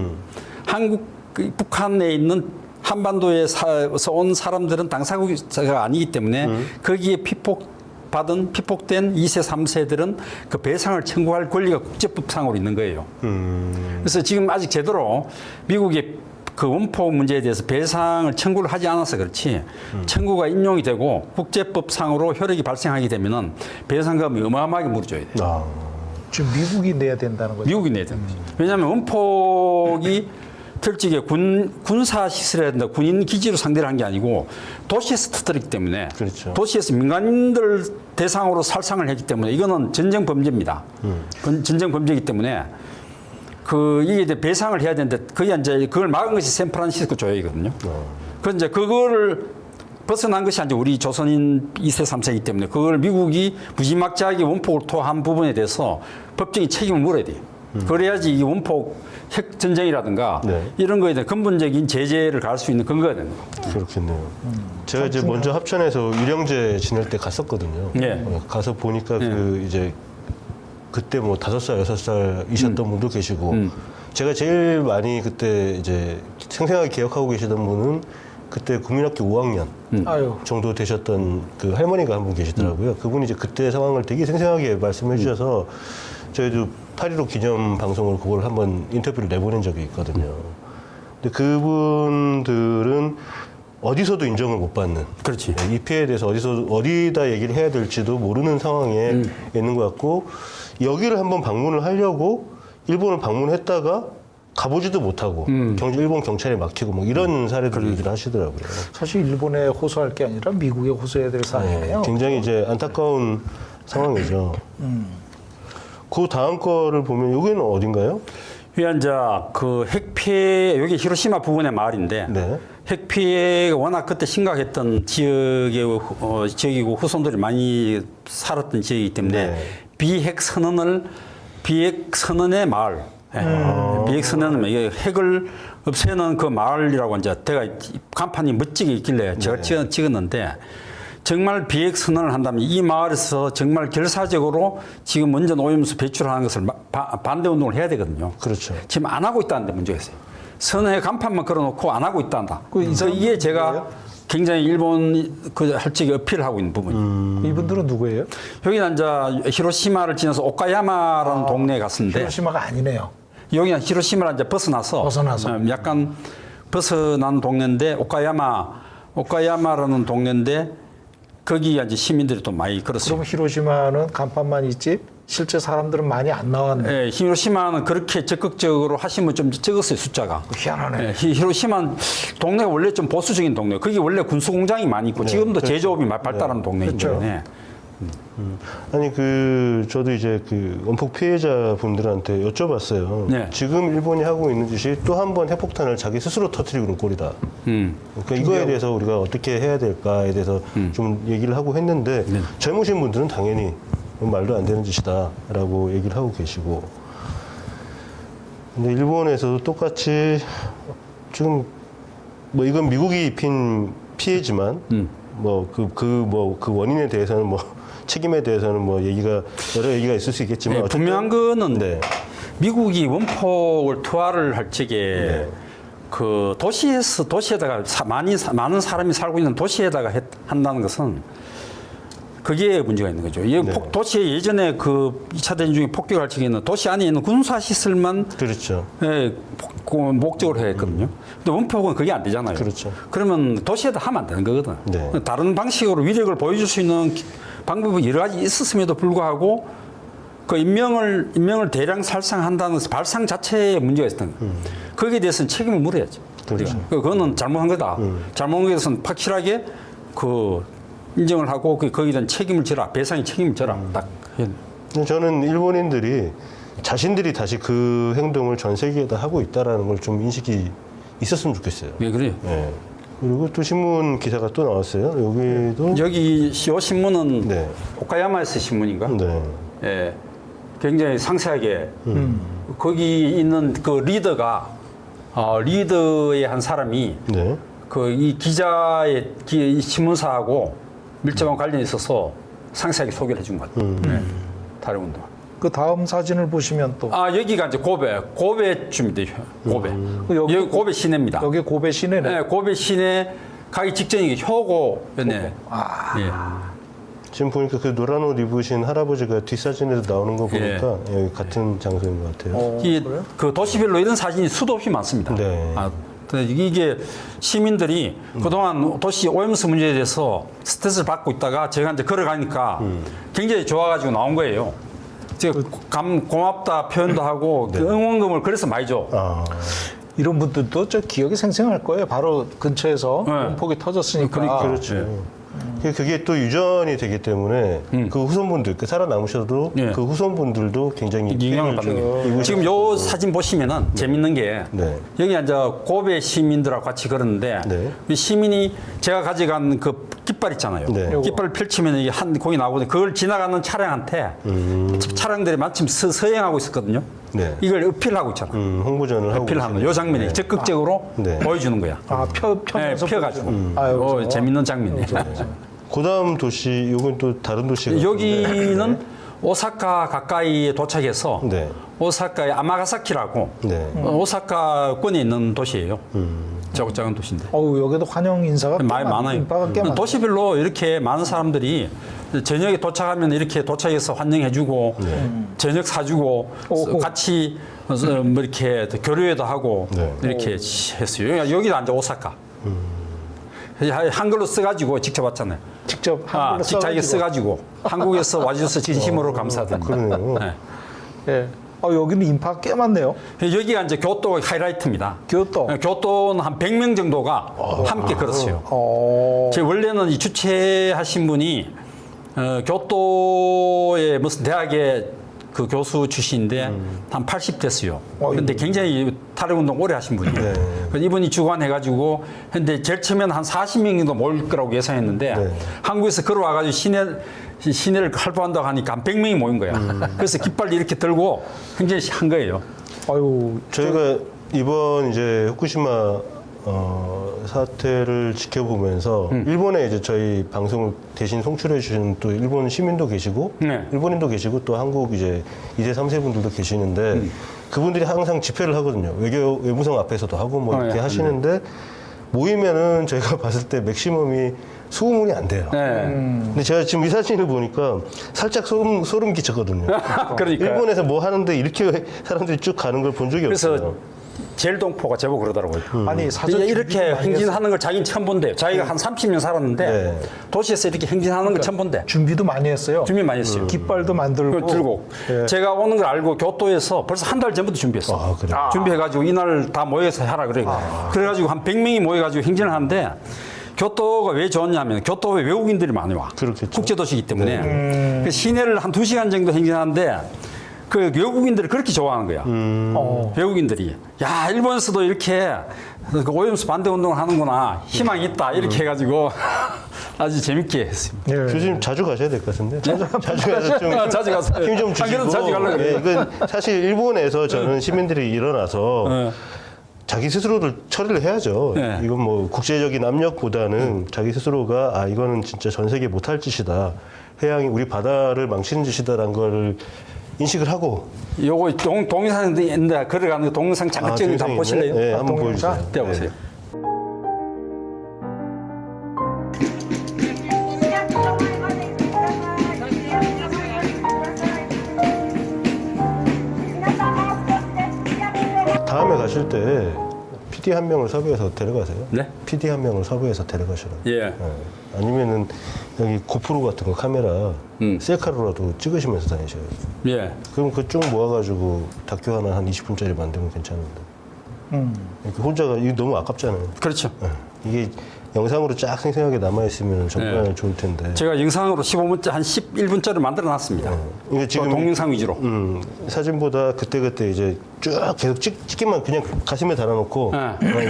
북한에 있는 한반도에서 온 사람들은 당사국가 아니기 때문에 거기에 피폭된 2세, 3세들은 그 배상을 청구할 권리가 국제법상으로 있는 거예요. 그래서 지금 아직 제대로 미국이 그 원폭 문제에 대해서 배상을 청구를 하지 않아서 그렇지 청구가 인용이 되고 국제법상으로 효력이 발생하게 되면은 배상금이 어마어마하게 물어줘야 돼요. 지금 미국이 내야 된다는 거죠. 미국이 내야 되는 거죠. 왜냐하면 원폭이 특징에 군사 시설이라 된다. 군인 기지로 상대를 한 게 아니고 도시에서 터뜨리기 때문에 그렇죠. 도시에서 민간인들 대상으로 살상을 했기 때문에 이거는 전쟁 범죄입니다. 전쟁 범죄이기 때문에 이게 이제 배상을 해야 되는데 그게 이제 그걸 막은 것이 샌프란시스코 조약이거든요. 그래서 이제 그거를 벗어난 것이 이제 우리 조선인 2세, 3세이기 때문에 그걸 미국이 무지막지하게 원폭을 토한 부분에 대해서 법적인 책임을 물어야 돼요. 그래야지 이 원폭 핵 전쟁이라든가 이런 거에 대한 근본적인 제재를 가할 수 있는 근거가 되는 거예요. 그렇겠네요. 제가 이제 먼저 합천에서 유령제 지낼 때 갔었거든요. 네. 가서 보니까 이제 그때 뭐 5살, 6살이셨던 분도 계시고 제가 제일 많이 그때 이제 생생하게 기억하고 계시던 분은 그때 국민학교 5학년 정도 되셨던 그 할머니가 한 분 계시더라고요. 그분이 이제 그때 상황을 되게 생생하게 말씀해 주셔서 저희도 8.15 기념 방송을 그걸 한번 인터뷰를 내보낸 적이 있거든요. 근데 그분들은 어디서도 인정을 못 받는. 그렇지. 이 피해에 대해서 어디다 얘기를 해야 될지도 모르는 상황에 있는 것 같고, 여기를 한번 방문을 하려고 일본을 방문했다가 가보지도 못하고, 일본 경찰에 막히고 뭐 이런 사례들을 얘기를 하시더라고요. 사실 일본에 호소할 게 아니라 미국에 호소해야 될 사안이에요. 굉장히 이제 안타까운 상황이죠. 그 다음 거를 보면 여기는 어딘가요? 이제 그 핵피해 여기 히로시마 부근의 마을인데 네. 핵피해가 워낙 그때 심각했던 지역이고 후손들이 많이 살았던 지역이기 때문에 비핵 선언의 마을. 비핵 선언은 이게 핵을 없애는 그 마을이라고 이제 제가 간판이 멋지게 있길래 제가 찍었는데 정말 비핵 선언을 한다면 이 마을에서 정말 결사적으로 지금 원전 오염수 배출하는 것을 반대 운동을 해야 되거든요. 그렇죠. 지금 안 하고 있다는데 문제가 있어요. 선언의 간판만 걸어놓고 안 하고 있단다. 그 이게 제가 누구예요? 굉장히 일본 그 할적이 어필을 하고 있는 부분이에요. 이분들은 누구예요? 여기는 이제 히로시마를 지나서 오카야마라는 동네에 갔는데 히로시마가 아니네요. 여기는 히로시마를 이제 벗어나서 약간 벗어난 동네인데 오카야마라는 동네인데 거기 이제 시민들이 또 많이 걸었어요. 그럼 히로시마는 간판만 있지 실제 사람들은 많이 안 나왔네. 예, 히로시마는 그렇게 적극적으로 하시면 좀 적었어요, 숫자가. 희한하네. 예, 히로시마는 동네가 원래 좀 보수적인 동네예요. 거기 원래 군수 공장이 많이 있고 지금도 제조업이 많이 발달한 동네이기 때문에. 아니 저도 이제 원폭 피해자 분들한테 여쭤봤어요. 네. 지금 일본이 하고 있는 짓이 또 한 번 핵폭탄을 자기 스스로 터뜨리고 있는 꼴이다. 그러니까 이거에 대해서 우리가 어떻게 해야 될까에 대해서 좀 얘기를 하고 했는데 젊으신 분들은 당연히 말도 안 되는 짓이다라고 얘기를 하고 계시고, 근데 일본에서도 똑같이 지금 뭐 이건 미국이 입힌 피해지만 그 원인에 대해서는 책임에 대해서는 여러 얘기가 있을 수 있겠지만 네, 분명한 거는 네. 미국이 원폭을 투하를 할 적에 그 도시에다가 많은 사람이 살고 있는 도시에다가 한다는 것은 그게 문제가 있는 거죠. 이 도시에 예전에 그 2차 대전 중에 폭격할 적에는 도시 안에 있는 군사 시설만 그렇죠. 목적으로 했거든요. 근데 원폭은 그게 안 되잖아요. 그렇죠. 그러면 도시에다 하면 안 되는 거거든. 네. 다른 방식으로 위력을 보여줄 수 있는 방법이 여러 가지 있었음에도 불구하고 그 인명을 대량 살상한다는 발상 자체에 문제가 있었던 거예요. 거기에 대해서는 책임을 물어야죠. 그렇죠. 그거는 잘못한 거다. 잘못한 거에 대해서는 확실하게 인정을 하고 거기에 대한 책임을 져라. 배상의 책임을 져라. 딱. 저는 일본인들이 자신들이 다시 그 행동을 전 세계에다 하고 있다라는 걸 좀 인식이 있었으면 좋겠어요. 왜 그래요? 네. 그리고 또 신문 기사가 또 나왔어요. 여기도 여기 이 신문은 네. 오카야마에서 신문인가? 네. 예. 굉장히 상세하게 거기 있는 그 리더의 한 사람이 네. 이 이 신문사하고 밀접한 관련이 있어서 상세하게 소개를 해준 것 같아요. 다른 운동. 그 다음 사진을 보시면 또 여기가 이제 고베쯤인데 고베. 여기 고베 시내입니다. 여기 고베 시내네. 네, 고베 시내 가기 직전이 효고였네. 예. 지금 보니까 그 노란 옷 입으신 할아버지가 뒷사진에서 나오는 거 보니까 여기 같은 장소인 것 같아요. 그 도시별로 이런 사진이 수도 없이 많습니다. 네. 이게 시민들이 그동안 도시 오염수 문제에 대해서 스트레스를 받고 있다가 제가 이제 걸어가니까 굉장히 좋아가지고 나온 거예요. 제가 고맙다 표현도 하고 그 응원금을 그래서 많이 줘. 이런 분들도 저 기억이 생생할 거예요. 바로 근처에서 원폭이 터졌으니까. 그렇죠. 그게 또 유전이 되기 때문에 그 후손분들, 살아남으셔도 그 후손분들도 굉장히 영향을 받는 거예요. 지금 요 사진 보시면은 재밌는 게 여기 이제 고베 시민들하고 같이 걸었는데 이 시민이 제가 가져간 그 깃발 있잖아요. 깃발을 펼치면 이게 거기 나오거든요. 그걸 지나가는 차량한테 차량들이 마침 서행하고 있었거든요. 이걸 어필하고 있잖아. 홍보전을 하고 어필하는 요 장면이 적극적으로 보여주는 거야. 펴가지고. 재밌는 장면이에요. 그 다음 도시, 이건 또 다른 도시가 여기는 오사카 가까이에 도착해서 오사카의 아마가사키라고 오사카권에 있는 도시예요. 작은 도시인데. 여기도 환영 인사가 많아요. 도시별로 이렇게 많은 사람들이 저녁에 도착하면 이렇게 도착해서 환영해주고 저녁 사주고 같이 이렇게 교류회도 하고 이렇게 했어요. 여기도 이제 오사카. 한글로 써가지고 직접 왔잖아요. 직접 한글로 자기가 써가지고 한국에서 와주셔서 진심으로 감사드립니다. 그러네요. 여기는 인파가 꽤 많네요. 여기가 이제 교토 하이라이트입니다. 교토는 한 100명 정도가 함께 걸었어요. 원래는 이 주최하신 분이 교토의 무슨 대학의 그 교수 출신인데 한 80 됐어요. 그런데 굉장히 탈핵운동 오래 하신 분이에요. 그래서 이분이 주관해가지고 근데 제일 처음에는 한 40명 정도 모일 거라고 예상했는데 한국에서 걸어와가지고 시내를 활보한다고 하니까 한 100명이 모인 거야. 그래서 깃발 이렇게 들고 굉장히 한 거예요. 저희가 이번 이제 후쿠시마 사태를 지켜보면서 일본에 이제 저희 방송을 대신 송출해 주시는 또 일본 시민도 계시고 네. 일본인도 계시고 또 한국 이제 2세, 3세 분들도 계시는데 그분들이 항상 집회를 하거든요. 외무성 앞에서도 하고 뭐 이렇게 예. 하시는데 모이면은 저희가 봤을 때 맥시멈이 20분이 안 돼요. 네. 근데 제가 지금 이 사진을 보니까 살짝 소름 끼쳤거든요. 그러니까 일본에서 뭐 하는데 이렇게 사람들이 쭉 가는 걸 본 적이 그래서 없어요. 제일동포가 제보 그러더라고요. 아니 사전 이렇게 준비도 많이 행진하는 걸 자기는 처음 본대요. 자기가 한 30년 살았는데 네. 도시에서 이렇게 행진하는 걸 처음 본대. 준비도 많이 했어요. 준비 많이 했어요. 깃발도 만들고 그걸 들고 예. 제가 오는 걸 알고 교토에서 벌써 한 달 전부터 준비했어. 아, 그래요? 준비해가지고 이날 다 모여서 하라 그래. 그래가지고 한 100명이 모여가지고 행진을 하는데 교토가 왜 좋냐면 교토에 외국인들이 많이 와. 그렇겠죠. 국제도시이기 때문에 그 시내를 한 2시간 정도 행진하는데 그 외국인들이 그렇게 좋아하는 거야. 외국인들이 야 일본에서도 이렇게 그 오염수 반대 운동을 하는구나 희망이 있다 이렇게 해가지고 아주 재밌게 했습니다. 예. 교수님 자주 가셔야 될 것 같은데 자주 가서 좀 자주 가서 힘 좀 안 주시고 그래도 자주 가려고 예, 그래요. 이건 사실 일본에서 저는 시민들이 일어나서 자기 스스로를 처리를 해야죠. 네. 이건 뭐 국제적인 압력보다는 자기 스스로가 아 이거는 진짜 전 세계 못할 짓이다. 해양이 우리 바다를 망치는 짓이다라는 걸 인식을 하고 요거 동영상인데 걸어가는 거 동영상 자극적인 거 한번 보실래요? 네, 한번 동영상? 보여주세요. 떼어보세요. 다음에 가실 때 PD 한 명을 섭외해서 데려가세요. 네? PD 한 명을 섭외해서 데려가시라고. 예. 예. 아니면은 여기 고프로 같은 거 카메라 셀카로라도 찍으시면서 다니셔요. 예. 그럼 그 쭉 모아가지고 다큐 하나 한 20분짜리 만들면 괜찮은데. 이렇게 혼자가 이거 너무 아깝잖아요. 그렇죠. 예. 이게 영상으로 쫙 생생하게 남아있으면 정말 좋을 텐데. 제가 영상으로 15분짜 한 11분짜리 만들어 놨습니다. 이게 지금 동영상 위주로. 사진보다 그때그때 이제 쭉 계속 찍기만 그냥 가슴에 달아놓고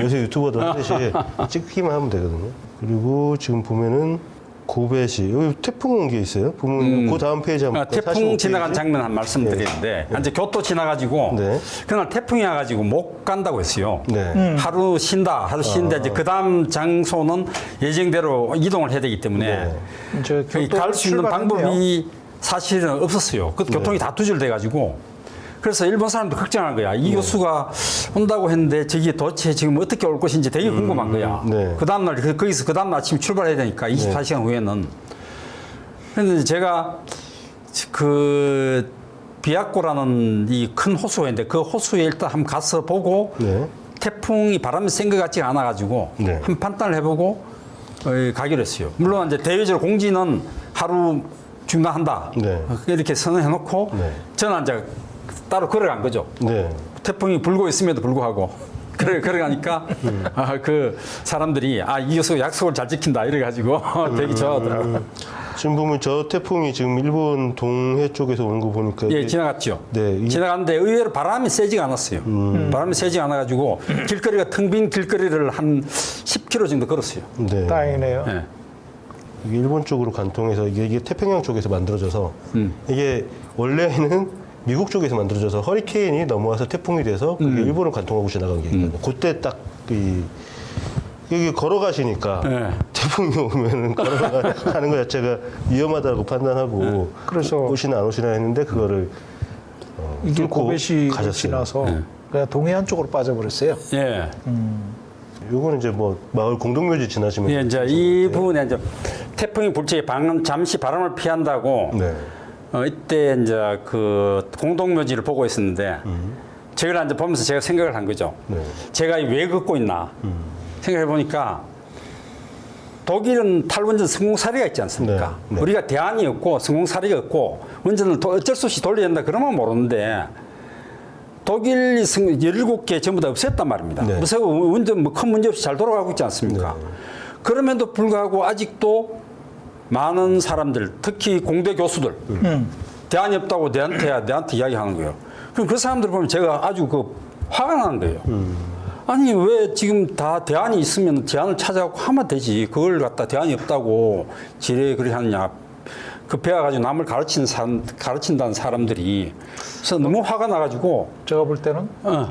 요새 유튜버들 하듯이 찍기만 하면 되거든요. 그리고 지금 보면은 고베시 여기 태풍 온 게 있어요. 보면 그 다음 페이지 한번 태풍 45 지나간 페이지. 장면 한 말씀드리는데 이제 교토 지나가지고 네. 그날 태풍이 와가지고 못 간다고 했어요. 네. 하루 쉬는데 이제 그 다음 장소는 예정대로 이동을 해야 되기 때문에 네. 이제 갈 수 있는 출발했네요. 방법이 사실은 없었어요. 그 교통이 다 두절돼가지고 그래서 일본 사람도 걱정한 거야. 이 교수가 온다고 했는데 저기 도대체 지금 어떻게 올 것인지 되게 궁금한 거야. 네. 그 다음날 거기서 그 다음날 아침 출발해야 되니까 24시간 후에는. 그런데 제가 그 비아코라는 이 큰 호수가 있는데 그 호수에 일단 한번 가서 보고 네. 태풍이 바람이 센 것 같지가 않아가지고 네. 한 판단을 해보고 가기로 했어요. 물론 이제 대외적으로 공지는 하루 중단한다. 네. 이렇게 선언해놓고 네. 저는 이제 따로 걸어간 거죠. 네. 태풍이 불고 있음에도 불구하고 걸어가니까 그 사람들이 이 교수가 약속을 잘 지킨다 이래가지고 되게 좋아하더라고요. 지금 보면 저 태풍이 지금 일본 동해 쪽에서 오는 거 보니까 예, 이게 지나갔죠. 네, 이게- 지나갔는데 의외로 바람이 세지가 않았어요. 바람이 세지가 않아가지고 길거리가 텅 빈 길거리를 한 10km 정도 걸었어요. 네. 다행이네요. 예. 이게 일본 쪽으로 관통해서 이게 태평양 쪽에서 만들어져서 이게 원래는 미국 쪽에서 만들어져서 허리케인이 넘어와서 태풍이 돼서 그게 일본을 관통하고 지나간 게 있거든요. 그때 딱 여기 걸어가시니까 네. 태풍이 오면은 걸어가는 것 자체가 위험하다고 판단하고 그래서 오시나 안 오시나 했는데 그거를 이게 뚫고 고베시 가셨어요. 지나서 그냥 동해안 쪽으로 빠져버렸어요. 예. 요거는 이제 뭐 마을 공동묘지 지나시면 예, 이제 이 부분에 이제 태풍이 불 적에 잠시 바람을 피한다고 네. 이때 이제 그 공동묘지를 보고 있었는데 저걸 이제 보면서 제가 생각을 한 거죠. 네. 제가 왜 걷고 있나 생각해 보니까 독일은 탈원전 성공 사례가 있지 않습니까? 네, 네. 우리가 대안이 없고 성공 사례가 없고 원전을 어쩔 수 없이 돌려야 된다 그러면 모르는데 독일이 17개 전부 다 없앴단 말입니다. 네. 없애고 원전 뭐 큰 문제 없이 잘 돌아가고 있지 않습니까? 네. 그럼에도 불구하고 아직도 많은 사람들, 특히 공대 교수들, 대안이 없다고 내한테 이야기하는 거예요. 그럼 그 사람들 보면 제가 아주 화가 나는 거예요. 아니, 왜 지금 다 대안이 있으면 대안을 찾아가고 하면 되지. 그걸 갖다 대안이 없다고 지레 그리 하느냐. 배워가지고 남을 가르친다는 사람들이. 그래서 너무 화가 나가지고. 제가 볼 때는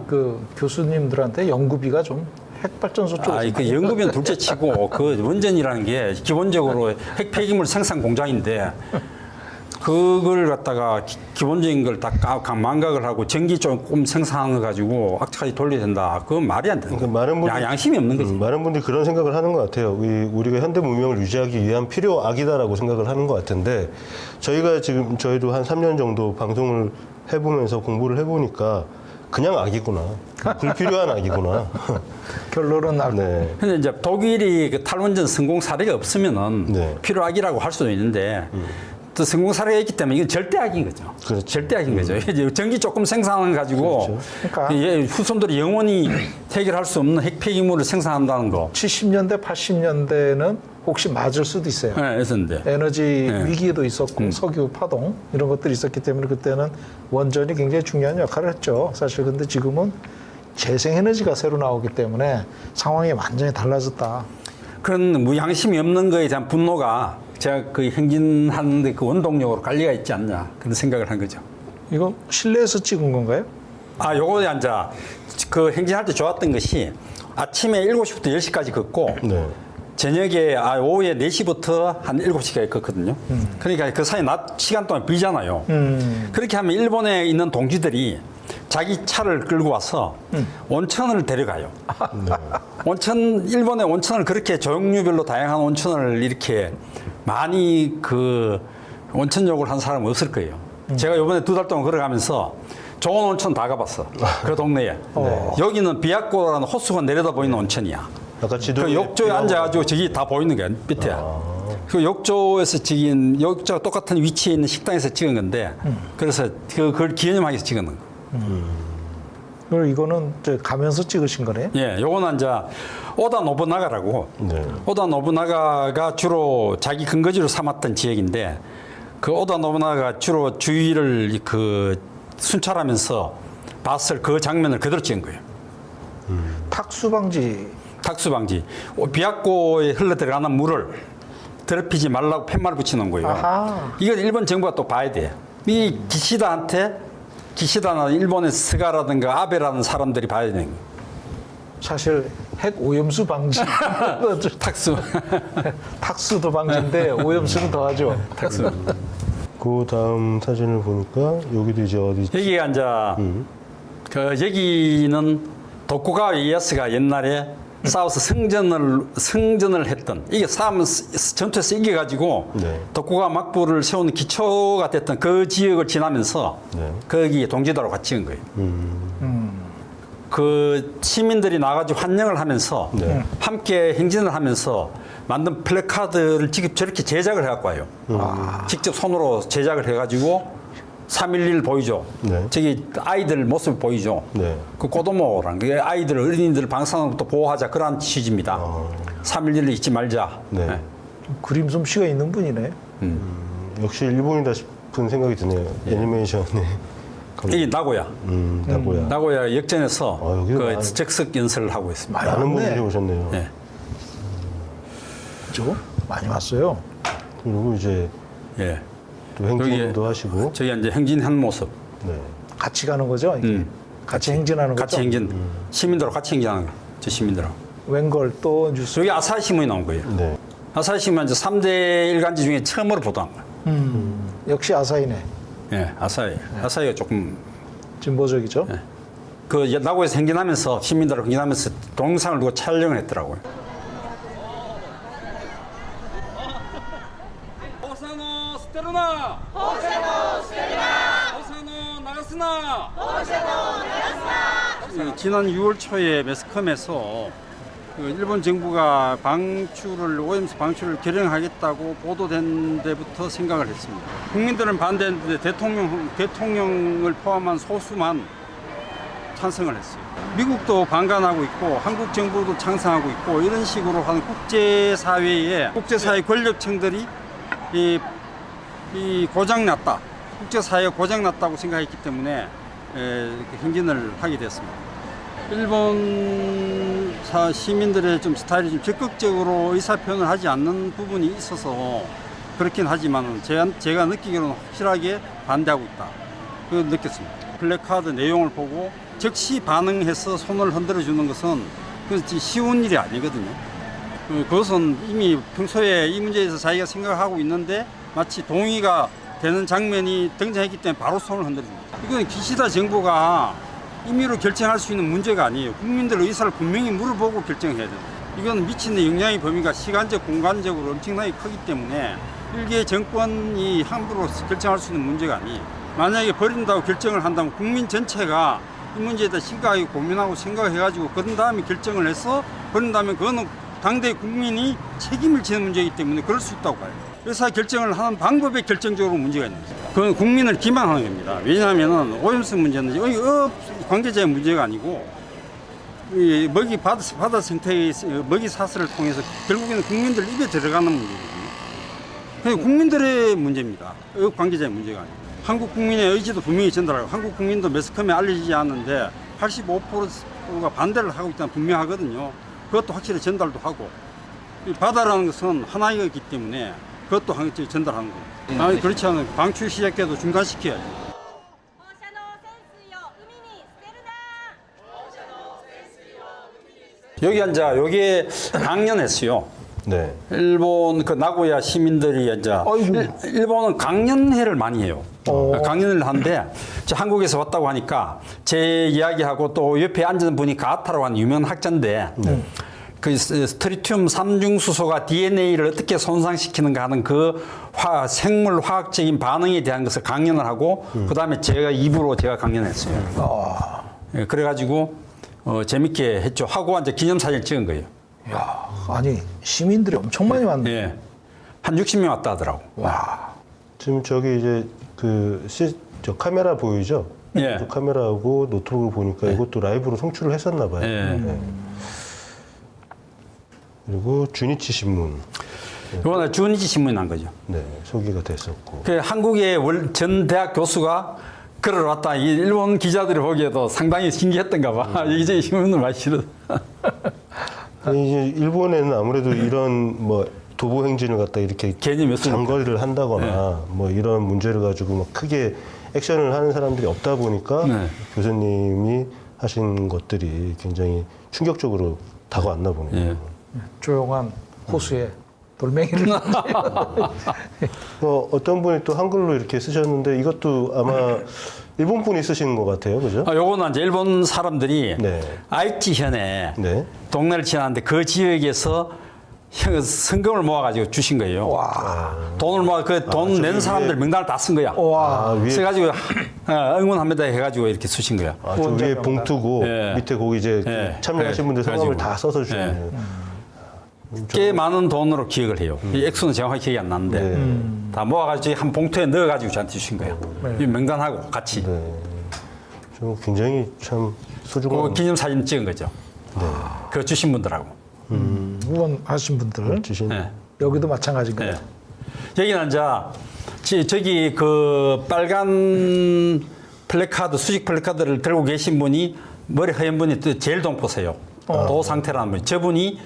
그 교수님들한테 연구비가 좀 핵발전소 쪽에서 그 연구비는 둘째치고 그 원전이라는 게 기본적으로 핵 폐기물 생산 공장인데 그걸 갖다가 기본적인 걸 다 망각을 하고 전기 조금 생산하는 거 가지고 악착같이 돌려야 된다. 그건 말이 안 되는 그러니까 많은 분들이, 양심이 없는 거지. 많은 분들이 그런 생각을 하는 것 같아요. 우리가 현대 문명을 유지하기 위한 필요악이다라고 생각을 하는 것 같은데 저희가 지금 저희도 한 3년 정도 방송을 해보면서 공부를 해보니까 그냥 악이구나. 불필요한 악이구나. 결론은 날 네. 근데 이제 독일이 그 탈원전 성공 사례가 없으면은 네. 필요악이라고 할 수도 있는데 또 성공 사례가 있기 때문에 이건 절대악인 거죠. 그렇죠. 절대악인 거죠. 이제 전기 조금 생산을 가지고 그렇죠. 그러니까. 후손들이 영원히 해결할 수 없는 핵 폐기물을 생산한다는 거. 70년대, 80년대는 혹시 맞을 수도 있어요. 네, 했었는데. 에너지 네. 위기도 있었고 석유 파동 이런 것들이 있었기 때문에 그때는 원전이 굉장히 중요한 역할을 했죠. 사실 근데 지금은 재생에너지가 새로 나오기 때문에 상황이 완전히 달라졌다. 그런 무양심이 없는 거에 대한 분노가 제가 그 행진하는데 그 원동력으로 관리가 있지 않냐 그런 생각을 한 거죠. 이거 실내에서 찍은 건가요? 요거에 앉아 그 행진할 때 좋았던 것이 아침에 7시부터 10시까지 걷고 네. 저녁에 오후에 4시부터 한 7시까지 걷거든요. 그러니까 그 사이 낮 시간 동안 비잖아요. 그렇게 하면 일본에 있는 동지들이 자기 차를 끌고 와서 온천을 데려가요. 일본의 온천을 그렇게 종류별로 다양한 온천을 이렇게 많이 그 온천 욕을 한 사람은 없을 거예요. 제가 이번에 2달 동안 걸어가면서 좋은 온천 다 가봤어. 그 동네에. 여기는 비약고라는 호수가 내려다 보이는 온천이야. 아까 지도 그 욕조에 앉아가지고 저기 다 보이는 거야, 밑에. 그 욕조에서 찍은, 욕조가 똑같은 위치에 있는 식당에서 찍은 건데, 그래서 그걸 기념하기 위해서 찍은 거. 그리고 이거는 저 가면서 찍으신 거네요? 예, 요거는 이제 오다 노부나가라고. 네. 오다 노부나가가 주로 자기 근거지로 삼았던 지역인데, 그 오다 노부나가가 주로 주위를 그 순찰하면서 봤을 그 장면을 그대로 찍은 거예요. 탁수 방지. 탁수 방지. 비약고에 흘러 들어가는 물을 더럽히지 말라고 팻말을 붙여놓은 거예요. 아하. 이건 일본 정부가 또 봐야 돼. 이 기시다나 일본의 스가라든가 아베라는 사람들이 봐야 되는 거예요. 사실 핵 오염수 방지. 탁수. 탁수도 방지인데 오염수는 더하죠. 탁수. 그 다음 사진을 보니까 여기도 이제 어디 여기가 이제 그 여기는 도쿠가와 이에야스가 옛날에 싸워서 승전을 했던 이게 싸움 전투에서 이겨가지고 네. 도쿠가와 막부를 세우는 기초가 됐던 그 지역을 지나면서 네. 거기 동지도로 같이 찍은 거예요. 그 시민들이 나가지고 환영을 하면서 네. 함께 행진을 하면서 만든 플래카드를 직접 저렇게 제작을 해갖고 와요. 직접 손으로 제작을 해가지고 3.11 보이죠. 네. 저기 아이들 모습 보이죠. 네. 그 고도모란 게 아이들 어린이들 방사능부터 보호하자 그런 취지입니다. 3.11을 잊지 말자. 네. 그림 솜씨가 있는 분이네. 역시 일본이다 싶은 생각이 드네요. 애니메이션에 이게 나고야. 나고야. 나고야 역전에서 여기도 그 많은- 적석 연설을 하고 있습니다. 많은 맞네. 분들이 오셨네요. 네. 그죠? 많이 왔어요. 그리고 이제 예. 또 행진도 하시고. 저기 이제 행진한 모습. 네. 같이 가는 거죠? 이게? 같이 행진하는 같이 거죠? 행진. 시민들하고 같이 행진하는 거. 저 시민들하고. 웬걸 또 뉴스. 저기 아사히 신문이 나온 거예요. 네. 아사히 신문은 이제 3대 일간지 중에 처음으로 보도한 거예요. 역시 아사히네. 예, 아사히. 아사히가 조금 진보적이죠? 그 나고에서 행진하면서 시민들하고 행진하면서 동영상을 두고 촬영을 했더라고요. 호사노 스테르나. 호사노 나가스나. 지난 6월 초에 매스컴에서 그 일본 정부가 오염수 방출을 결행하겠다고 보도된 데부터 생각을 했습니다. 국민들은 반대했는데 대통령을 포함한 소수만 찬성을 했어요. 미국도 반감하고 있고 한국 정부도 찬성하고 있고 이런 식으로 하는 국제사회 권력층들이 이 고장났다. 국제사회가 고장났다고 생각했기 때문에 행진을 하게 됐습니다. 일본 시민들의 좀 스타일이 좀 적극적으로 의사표현을 하지 않는 부분이 있어서 그렇긴 하지만 제가 느끼기로는 확실하게 반대하고 있다. 그걸 느꼈습니다. 플래카드 내용을 보고 즉시 반응해서 손을 흔들어 주는 것은 그것이 쉬운 일이 아니거든요. 그것은 이미 평소에 이 문제에 대해서 자기가 생각하고 있는데 마치 동의가 되는 장면이 등장했기 때문에 바로 손을 흔들립니다. 이건 기시다 정부가 임의로 결정할 수 있는 문제가 아니에요. 국민들 의사를 분명히 물어보고 결정해야 됩니다. 이건 미치는 영향의 범위가 시간적, 공간적으로 엄청나게 크기 때문에 일개 정권이 함부로 결정할 수 있는 문제가 아니에요. 만약에 버린다고 결정을 한다면 국민 전체가 이 문제에 대해 심각하게 고민하고 생각해가지고 그런 다음에 결정을 해서 버린다면 그거는 당대 국민이 책임을 지는 문제이기 때문에 그럴 수 있다고 봐요. 의사 결정을 하는 방법에 결정적으로 문제가 있는 거죠. 그건 국민을 기만하는 겁니다. 왜냐하면 오염수 문제는 업 관계자의 문제가 아니고 이 먹이 바다 생태의 먹이 사슬을 통해서 결국에는 국민들 입에 들어가는 문제거든요. 그냥 국민들의 문제입니다. 업 관계자의 문제가 아니고. 한국 국민의 의지도 분명히 전달하고 한국 국민도 매스컴에 알려지지 않는데 85%가 반대를 하고 있다는 분명하거든요. 그것도 확실히 전달도 하고 이 바다라는 것은 하나이기 때문에 그것도 확실히 전달하는 거예요. 아니 그렇지 않으면 방출 시작해도 중단시켜야죠. 放射能汚染水を海に捨てるな。 여기 이제 요게 강연했어요. 네. 일본 그 나고야 시민들이 이제 일본은 강연회를 많이 해요. 강연을 하는데 저 한국에서 왔다고 하니까 제 이야기하고 또 옆에 앉은 분이 가타라고 하는 유명한 학자인데 그 스트리튬 삼중수소가 DNA를 어떻게 손상시키는가 하는 그 생물 화학적인 반응에 대한 것을 강연을 하고 그다음에 제가 입으로 제가 강연했어요. 예, 그래가지고 재밌게 했죠. 하고 이제 기념사진을 찍은 거예요. 야, 아니 시민들이 엄청 많이 왔네. 예. 한 60명 왔다 하더라고. 와. 지금 저기 이제 저 카메라 보이죠? 예. 그 카메라하고 노트북을 보니까 이것도 라이브로 송출을 했었나 봐요. 예. 네. 그리고 주니치 신문, 이거는 주니치 신문이 난 거죠. 네, 소개가 됐었고. 그 한국의 전 대학 교수가 걸어 왔다. 이 일본 기자들이 보기에도 상당히 신기했던가 봐. 이제 신문을 많이 실어. 이제 일본에는 아무래도 이런 뭐 도보 행진을 갖다 이렇게 개념이 없으니까. 장거리를 한다거나 뭐 이런 문제를 가지고 뭐 크게 액션을 하는 사람들이 없다 보니까 네. 교수님이 하신 것들이 굉장히 충격적으로 다가왔나 보네요. 예. 조용한 호수에 돌멩이를 어떤 분이 또 한글로 이렇게 쓰셨는데 이것도 아마 일본 분이 쓰신 것 같아요, 그죠? 요거는 이제 일본 사람들이 네. 아이치현에 네. 동네를 지나는데 그 지역에서 성금을 모아가지고 주신 거예요. 돈을 모아 그 돈 낸 사람들 명단을 다 쓴 거야. 와. 위에 써가지고 응원합니다 해가지고 이렇게 쓰신 거야. 저 위에 봉투고 예. 밑에 거기 이제 예. 참여하신 분들 성함을 그래가지고. 다 써서 주시네요. 꽤 많은 돈으로 기억을 해요. 이 액수는 정확히 기억이 안 나는데 다 모아가지고 한 봉투에 넣어가지고 저한테 주신 거예요. 이 명단하고 같이. 네. 좀 굉장히 참 그 소중한 기념사진 찍은 거죠. 그 주신 분들하고. 후원하신 분들 주신. 네. 여기도 마찬가지인 거예요. 네. 여기는 이제 저기 그 빨간 플래카드, 수직 플래카드를 들고 계신 분이 머리 하얀 분이 또 제일 동포세요. 도 상태라는 분. 저분이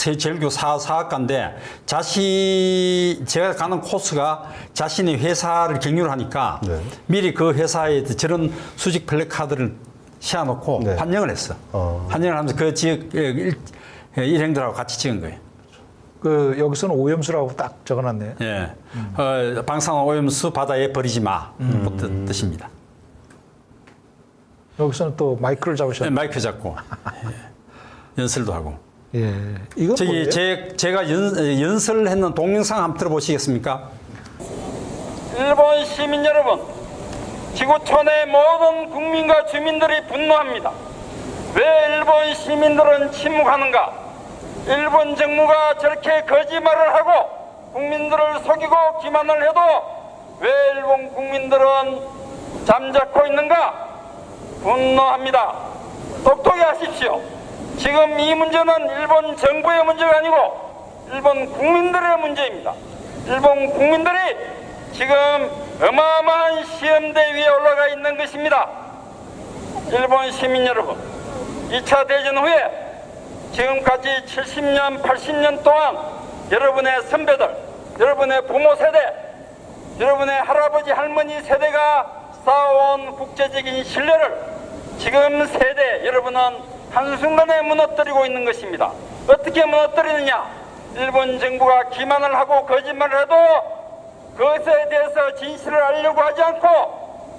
제일교 사학과인데 제가 가는 코스가 자신의 회사를 경유를 하니까 네. 미리 그 회사에 저런 수직 플래카드를 씌워놓고 네. 환영을 했어. 환영을 하면서 그 지역 일행들하고 같이 찍은 거예요. 그 여기서는 오염수라고 딱 적어놨네요. 예. 방사능 오염수 바다에 버리지 마. 그 뜻입니다. 여기서는 또 마이크를 예, 잡으셨네. 마이크 잡고 연설도 하고. 예. 이건 저기 뭐예요? 제가 연설을 했는 동영상 한번 들어보시겠습니까? 일본 시민 여러분, 지구촌의 모든 국민과 주민들이 분노합니다. 왜 일본 시민들은 침묵하는가? 일본 정부가 저렇게 거짓말을 하고 국민들을 속이고 기만을 해도 왜 일본 국민들은 잠자코 있는가? 분노합니다. 똑똑히 하십시오. 지금 이 문제는 일본 정부의 문제가 아니고 일본 국민들의 문제입니다. 일본 국민들이 지금 어마어마한 시험대 위에 올라가 있는 것입니다. 일본 시민 여러분, 2차 대전 후에 지금까지 70년, 80년 동안 여러분의 선배들, 여러분의 부모 세대, 여러분의 할아버지, 할머니 세대가 쌓아온 국제적인 신뢰를 지금 세대 여러분은 한순간에 무너뜨리고 있는 것입니다. 어떻게 무너뜨리느냐? 일본 정부가 기만을 하고 거짓말을 해도 그것에 대해서 진실을 알려고 하지 않고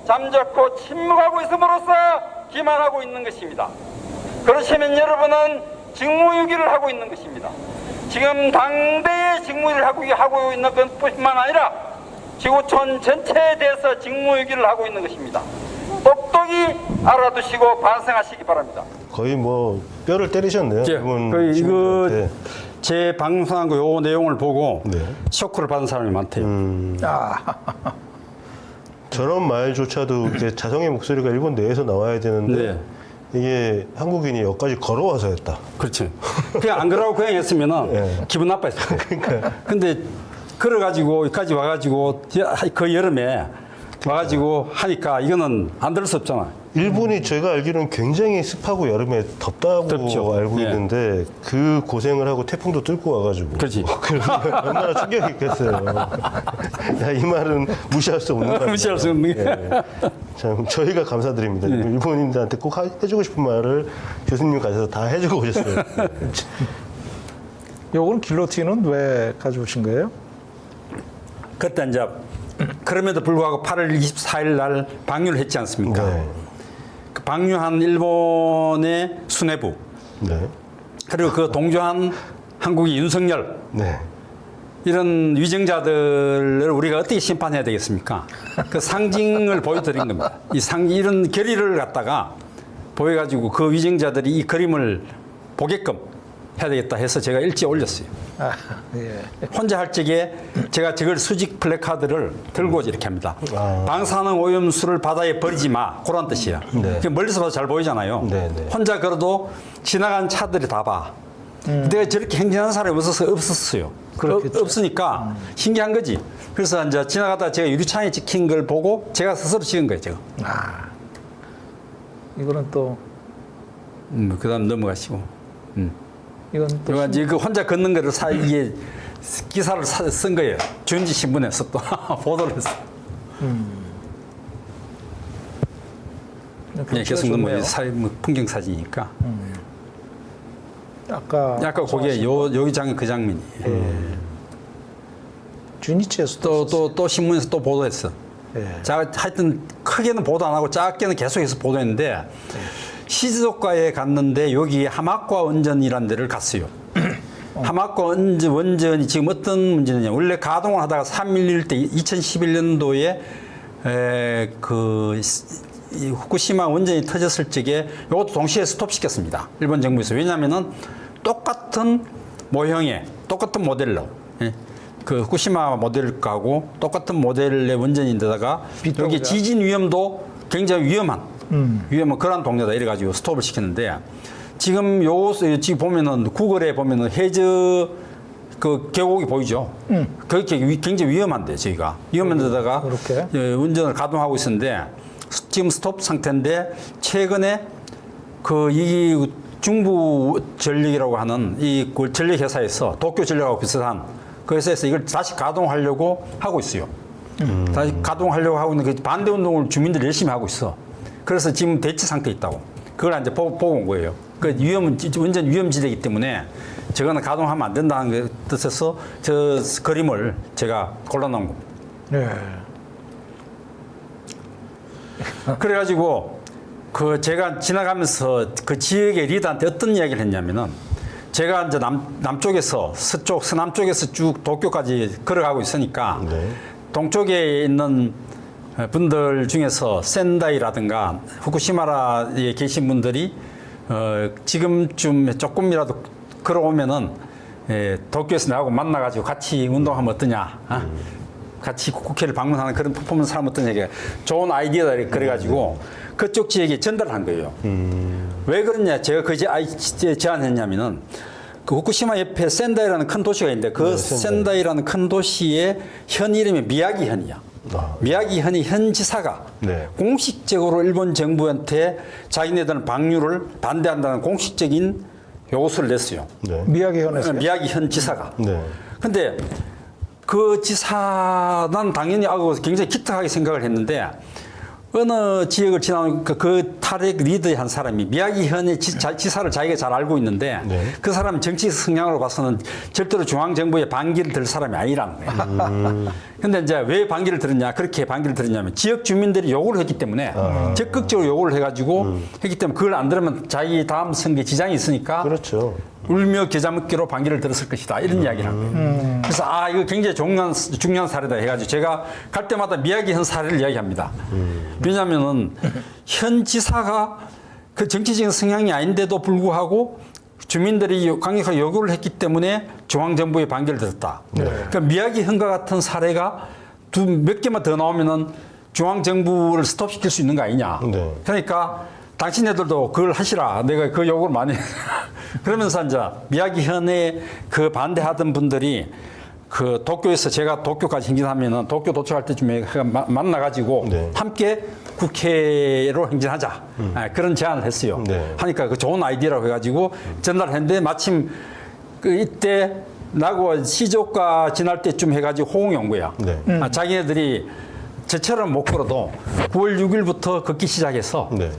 잠적고 침묵하고 있음으로써 기만하고 있는 것입니다. 그렇다면 여러분은 직무유기를 하고 있는 것입니다. 지금 당대의 직무유기를 하고 있는 것뿐만 아니라 지구촌 전체에 대해서 직무유기를 하고 있는 것입니다. 똑똑히 알아두시고 반성하시기 바랍니다. 거의 뭐 뼈를 때리셨네요. 이거 친구들한테. 제 방송한 거 요 내용을 보고 네. 쇼크를 받은 사람이 많대요. 저런 말조차도 이렇게 자성의 목소리가 일본 내에서 나와야 되는데 네. 이게 한국인이 여기까지 걸어와서 했다. 그렇죠. 그냥 안 그러고 그냥 했으면은 네. 기분 나빠했을 거예요. 근데 걸어가지고 여기까지 와가지고 그 여름에 와가지고 하니까 이거는 안 들을 수 없잖아. 일본이 제가 알기로는 굉장히 습하고 여름에 덥다고 덥죠. 알고 네. 있는데 그 고생을 하고 태풍도 뚫고 와가지고 그렇지. 얼마나 충격이 있겠어요. 야, 이 말은 무시할 수 없는 말. 무시할 수 없는 게. 참 저희가 감사드립니다. 네. 일본인들한테 꼭 해주고 싶은 말을 교수님 가셔서 다 해주고 오셨어요. 요건 길로틴은 왜 가져오신 거예요? 그때 이제 그럼에도 불구하고 8월 24일 날 방류를 했지 않습니까? 네. 그 방류한 일본의 수뇌부 네. 그리고 그 동조한 한국의 윤석열 네. 이런 위정자들을 우리가 어떻게 심판해야 되겠습니까? 그 상징을 보여드린 겁니다. 이런 결의를 갖다가 보여가지고 그 위정자들이 이 그림을 보게끔 해야 되겠다 해서 제가 일찍 올렸어요. 예. 혼자 할 적에 제가 저걸 수직 플래카드를 들고 이렇게 합니다. 방사능 오염수를 바다에 버리지 마. 그런 뜻이에요. 네. 멀리서 봐도 잘 보이잖아요. 네, 네. 혼자 걸어도 지나간 차들이 다 봐. 내가 저렇게 행진하는 사람이 없었어요. 그렇겠죠. 없으니까 신기한 거지. 그래서 이제 지나가다 제가 유리창에 찍힌 걸 보고 제가 스스로 찍은 거예요. 제가. 이거는 또 그다음 넘어가시고. 이건 또 그리고 이제 그 혼자 걷는 거를 이게 기사를 쓴 거예요. 주인지 신문에서 또 보도를 했어. 네, 계속 넘어 풍경 사진이니까. 아까 거기에 여기 장면 그 장면이. 주니치에서 또 신문에서 또 보도했어. 예. 자, 하여튼 크게는 보도 안 하고 작게는 계속해서 보도했는데 시즈오카에 갔는데 여기 하마쿠아 원전이라는 데를 갔어요. 하마쿠아 원전이 지금 어떤 문제냐? 원래 가동을 하다가 3.11 때 2011년도에 이 후쿠시마 원전이 터졌을 적에 이것도 동시에 스톱시켰습니다. 일본 정부에서. 왜냐하면은 똑같은 모형의 똑같은 모델로 그 후쿠시마 모델하고 똑같은 모델의 원전인데다가 여기 지진 위험도 굉장히 위험한 그런 동네다 이래가지고 스톱을 시켰는데 지금 지금 보면은 구글에 보면은 해저 그 계곡이 보이죠. 그게 굉장히 위험한데 저희가 위험한 데다가 운전을 가동하고 있었는데 지금 스톱 상태인데 최근에 이 중부 전력이라고 하는 이 전력 회사에서 도쿄 전력하고 비슷한 그 회사에서 이걸 다시 가동하려고 하고 있어요. 다시 가동하려고 하고 있는 그 반대 운동을 주민들이 열심히 하고 있어. 그래서 지금 대치 상태에 있다고. 그걸 이제 보고 온 거예요. 그 원전 위험지대이기 때문에 저거는 가동하면 안 된다는 뜻에서 저 그림을 제가 골라놓은 겁니다. 네. 그래가지고 제가 지나가면서 그 지역의 리더한테 어떤 이야기를 했냐면은 제가 이제 남쪽에서 서남쪽에서 쭉 도쿄까지 걸어가고 있으니까 동쪽에 있는 분들 중에서 센다이라든가 후쿠시마라에 계신 분들이 지금쯤 조금이라도 걸어오면은 도쿄에서 나하고 만나가지고 같이 운동하면 어떠냐? 같이 국회를 방문하는 그런 퍼포먼스 하면 어떠냐? 좋은 아이디어다 그래가지고 그쪽 지역에 전달한 거예요. 왜 그러냐? 제가 제안했냐면은 그 후쿠시마 옆에 센다이라는 큰 도시가 있는데 그 센다이라는 큰 도시의 현 이름이 미야기현이야. 미야기현이 현 지사가 공식적으로 일본 정부한테 자기네들은 방류를 반대한다는 공식적인 요구서를 냈어요. 미야기현에서 미야기현 지사가. 근데 그 지사는 당연히 굉장히 기특하게 생각을 했는데 어느 지역을 지나면 그 탈핵 리더의 한 사람이 미야기현의 지사를 자기가 잘 알고 있는데 네. 그 사람은 정치 성향으로 봐서는 절대로 중앙정부의 반기를 들 사람이 아니라는 거예요. 근데 이제 왜 반기를 들었냐, 그렇게 반기를 들었냐면 지역 주민들이 요구를 했기 때문에 적극적으로 요구를 해가지고 했기 때문에 그걸 안 들으면 자기 다음 선거에 지장이 있으니까 그렇죠. 울며 겨자 먹기로 반기를 들었을 것이다 이런 이야기를 한 거예요. 그래서 이거 굉장히 중요한 사례다 해가지고 제가 갈 때마다 미야기현 사례를 이야기합니다. 왜냐하면은 현 지사가 그 정치적인 성향이 아닌데도 불구하고 주민들이 강력하게 요구를 했기 때문에 중앙정부의 반기를 들었다. 그러니까 미야기현과 같은 사례가 몇 개만 더 나오면은 중앙정부를 스톱시킬 수 있는 거 아니냐. 네. 그러니까 당신네들도 그걸 하시라. 내가 그 요구를 많이 그러면서 이제 미야기현에 그 반대하던 분들이 그 도쿄에서 제가 도쿄까지 행진하면은 도쿄 도착할 때쯤에 만나가지고 네. 함께 국회로 행진하자. 그런 제안을 했어요. 네. 하니까 그 좋은 아이디어라고 해가지고 전달을 했는데 마침 그 이때 나고 시조가 지날 때쯤 해가지고 호응이 온 거야. 네. 자기네들이 저처럼 못 걸어도 9월 6일부터 걷기 시작해서 네.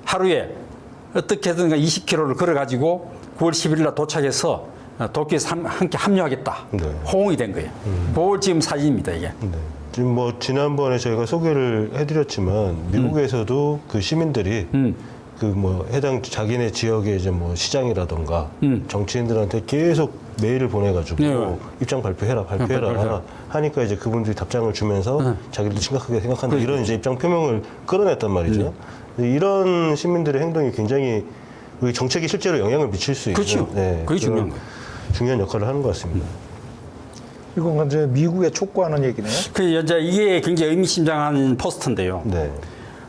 하루에 어떻게든 20km를 걸어가지고 9월 10일 날 도착해서 도쿄에서 함께 합류하겠다. 네. 호응이 된 거예요. 그걸 지금 사진입니다, 이게. 네. 지금 뭐 지난번에 저희가 소개를 해드렸지만 미국에서도 그 시민들이 그 뭐 해당 자기네 지역의 이제 뭐 시장이라던가 정치인들한테 계속 메일을 보내가지고 네. 입장 발표해라 발표해라. 하니까 이제 그분들이 답장을 주면서 자기들도 심각하게 생각한다 이런 이제 입장 표명을 끌어냈단 말이죠. 이런 시민들의 행동이 굉장히 우리 정책이 실제로 영향을 미칠 수 있는 그렇죠. 그게 그런 중요한 거예요. 중요한 역할을 하는 것 같습니다. 이건 이제 미국에 촉구하는 얘기네요. 그 이제 이게 굉장히 의미심장한 포스터인데요. 네.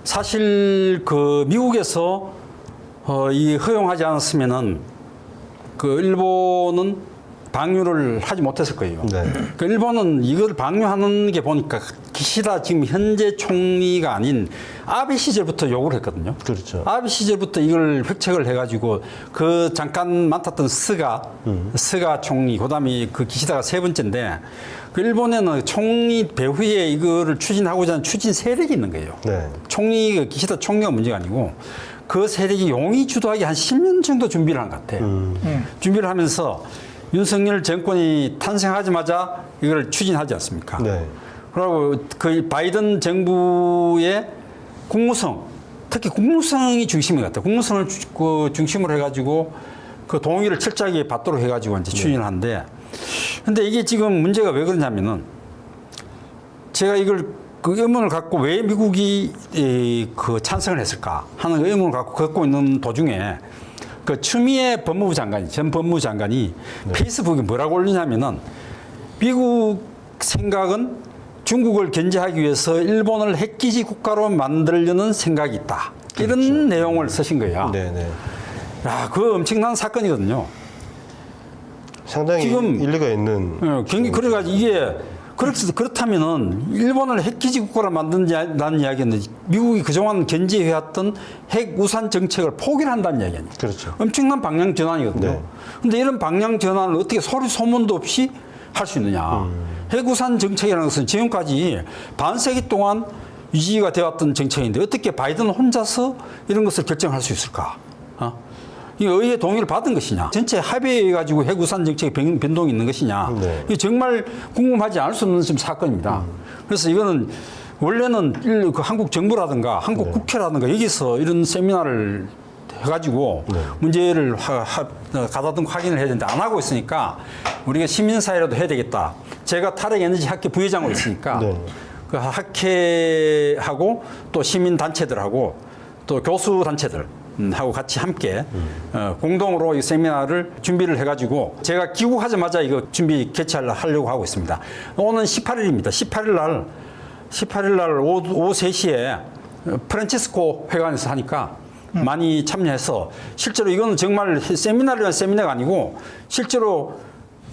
사실 그 미국에서 이 허용하지 않았으면은 그 일본은 방류를 하지 못했을 거예요. 네. 그 일본은 이걸 방류하는 게 보니까 기시다 지금 현재 총리가 아닌 아베 시절부터 요구를 했거든요. 그렇죠. 아베 시절부터 이걸 획책을 해가지고 그 잠깐 맡았던 스가 총리, 그다음에 그 기시다가 세 번째인데 그 일본에는 총리 배후에 이거를 추진하고자 하는 추진 세력이 있는 거예요. 네. 총리, 기시다 총리가 문제가 아니고 그 세력이 용이 주도하기 한 10년 정도 준비를 한 것 같아요. 준비를 하면서 윤석열 정권이 탄생하자마자 이걸 추진하지 않습니까? 네. 그리고 그 바이든 정부의 국무성, 특히 국무성이 중심인 것 같아요. 국무성을 중심으로 해가지고 그 동의를 철저하게 받도록 해가지고 이제 추진을 하는데, 근데 이게 지금 문제가 왜 그러냐면은 제가 이걸 그 의문을 갖고 왜 미국이 그 찬성을 했을까 하는 의문을 갖고 있는 도중에 그 추미애 법무부 장관이, 전 법무부 장관이 페이스북에 뭐라고 올리냐면은 미국 생각은 중국을 견제하기 위해서 일본을 핵기지 국가로 만들려는 생각이 있다. 이런 그렇죠. 내용을 쓰신 거야. 네네. 야, 그 엄청난 사건이거든요. 상당히 지금 일리가 있는. 굉장히 그래가지고 이게 그렇다면은 일본을 핵기지 국가로 만든다는 이야기는 미국이 그동안 견제해왔던 핵 우산 정책을 포기를 한다는 이야기 아니에요. 그렇죠. 엄청난 방향 전환이거든요. 네. 근데 이런 방향 전환을 어떻게 소문도 없이 할 수 있느냐. 핵 우산 정책이라는 것은 지금까지 반세기 동안 유지가 되어왔던 정책인데 어떻게 바이든 혼자서 이런 것을 결정할 수 있을까? 이 의회 동의를 받은 것이냐, 전체 합의해가지고 핵우산 정책에 변동이 있는 것이냐, 네. 이게 정말 궁금하지 않을 수 없는 지금 사건입니다. 그래서 이거는 원래는 그 한국 정부라든가 한국 국회라든가 여기서 이런 세미나를 해가지고 문제를 가다듬고 확인을 해야 되는데 안 하고 있으니까 우리가 시민사회라도 해야 되겠다. 제가 탈핵에너지 학회 부회장으로 있으니까 그 학회하고 또 시민단체들하고 또 교수단체들 하고 같이 함께 공동으로 이 세미나를 준비를 해가지고 제가 귀국하자마자 이거 준비 개최하려고 하고 있습니다. 오는 18일입니다. 18일 날 오후 3시에 프란치스코 회관에서 하니까 많이 참여해서 실제로 이거는 정말 세미나를 세미나가 아니고 실제로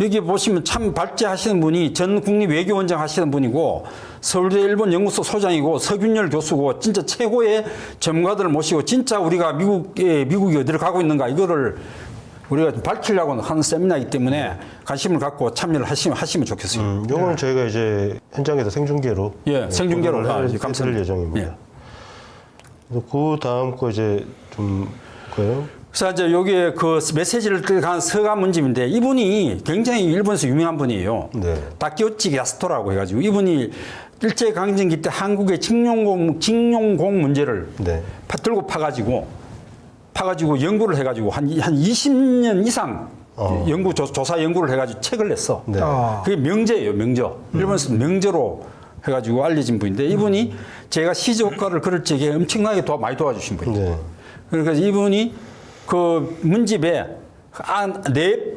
여기 보시면 참 발제하시는 분이 전 국립외교원장 하시는 분이고 서울대 일본 연구소 소장이고 서균열 교수고 진짜 최고의 전문가들을 모시고 진짜 우리가 미국이 어디를 가고 있는가 이거를 우리가 좀 밝히려고 하는 세미나이기 때문에 관심을 갖고 참여를 하시면 좋겠어요. 요거는 저희가 이제 현장에서 생중계로 생중계로 감사할 예정입니다. 예. 그래서 그 다음 거 이제 좀 거요. 그래서 이제 여기에 그 메시지를 간 서가 문집인데 이분이 굉장히 일본에서 유명한 분이에요. 네. 다키오치 야스토라고 해가지고 이분이 일제 강점기 때 한국의 징용공 문제를 네. 들고 파가지고 연구를 해가지고 한 20년 이상 연구 조사 연구를 해가지고 책을 냈어. 네. 그게 명제예요, 명저. 일본에서 명저로 해가지고 알려진 분인데 이분이 제가 시조과를 그릴 적에 엄청나게 많이 도와주신 분이에요. 네. 그러니까 이분이 그 문집에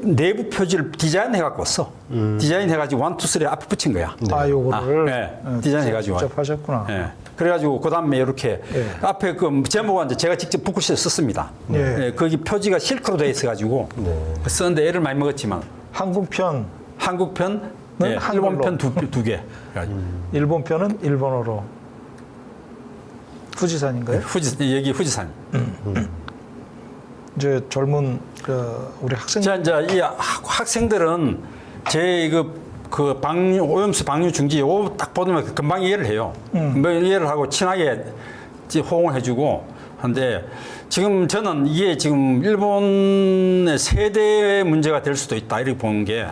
내부 표지를 디자인해갖고 써. 디자인해가지고 1, 2, 3 앞에 붙인 거야. 아, 요거를 네. 디자인해가지고. 직접 하셨구나. 예. 그래가지고 그 다음에 이렇게 앞에 그 제목은 이제 제가 직접 붓글씨에 썼습니다. 예. 예, 거기 표지가 실크로 돼 있어가지고 썼는데 애를 많이 먹었지만 한국편, 한국편, 네, 한글로. 일본편 두 개. 일본편은 일본어로. 후지산인가요? 여기 후지산. 이제 젊은 우리 학생 자, 이제 이 학생들은 제 그 오염수 방류 중지 요거 딱 보면 금방 이해를 해요. 금방 이해를 하고 친하게 호응을 해주고 한데 지금 저는 이게 지금 일본의 세대 문제가 될 수도 있다 이렇게 보는 게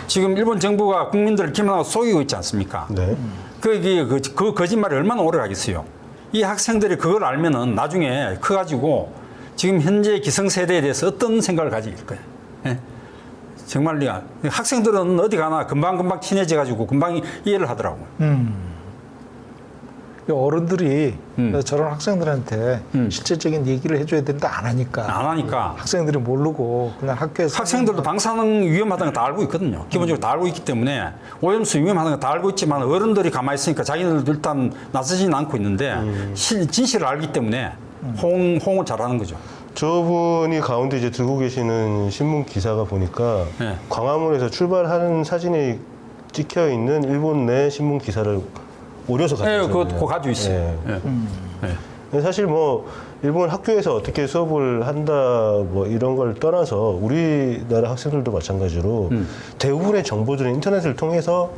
지금 일본 정부가 국민들을 기만하고 속이고 있지 않습니까? 네. 그 거짓말이 얼마나 오래 가겠어요. 이 학생들이 그걸 알면은 나중에 커가지고 지금 현재 기성세대에 대해서 어떤 생각을 가질 거예요. 예? 정말 학생들은 어디 가나 금방 친해져가지고 금방 이해를 하더라고요. 어른들이 저런 학생들한테 실질적인 얘기를 해줘야 되는데 안 하니까 학생들이 모르고 그냥 학교에서 학생들도 방사능 위험하다는 거 다 알고 있거든요. 기본적으로 다 알고 있기 때문에 오염수 위험하다는 거 다 알고 있지만 어른들이 가만히 있으니까 자기들도 일단 나서지는 않고 있는데 진실을 알기 때문에 호응을 잘하는 거죠. 저분이 가운데 이제 들고 계시는 신문 기사가 보니까 네. 광화문에서 출발하는 사진이 찍혀 있는 일본 내 신문 기사를 오려서 가지고 네, 있어요. 그거 가지고 있어요. 네. 근데 사실 뭐 일본 학교에서 어떻게 수업을 한다 뭐 이런 걸 떠나서 우리나라 학생들도 마찬가지로 대부분의 정보들은 인터넷을 통해서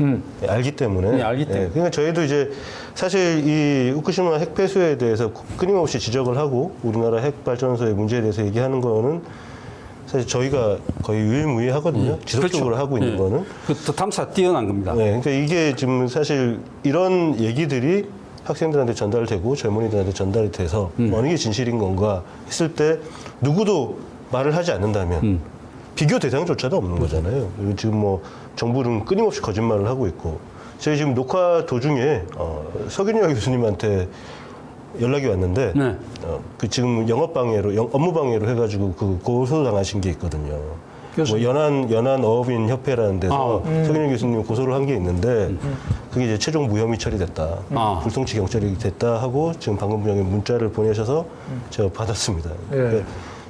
알기 때문에. 네, 알기 때문에. 그러니까 저희도 이제 사실 이 후쿠시마 핵폐수에 대해서 끊임없이 지적을 하고 우리나라 핵발전소의 문제에 대해서 얘기하는 거는 사실 저희가 거의 유일무이하거든요. 지속적으로 그렇죠. 하고 있는 거는. 그 탐사 뛰어난 겁니다. 네, 그러니까 이게 지금 사실 이런 얘기들이 학생들한테 전달되고 젊은이들한테 전달이 돼서 어느 게 진실인 건가 했을 때 누구도 말을 하지 않는다면 비교 대상조차도 없는 거잖아요. 그리고 지금 뭐 정부는 끊임없이 거짓말을 하고 있고 저희 지금 녹화 도중에 서균열 교수님한테 연락이 왔는데 네. 그 지금 업무 방해로 해가지고 그 고소당하신 게 있거든요. 뭐 연안 어업인 협회라는 데서 서균열 교수님 고소를 한 게 있는데 그게 이제 최종 무혐의 처리됐다. 불송치 경찰이 됐다 하고 지금 방금 전에 문자를 보내셔서 제가 받았습니다. 예. 그러니까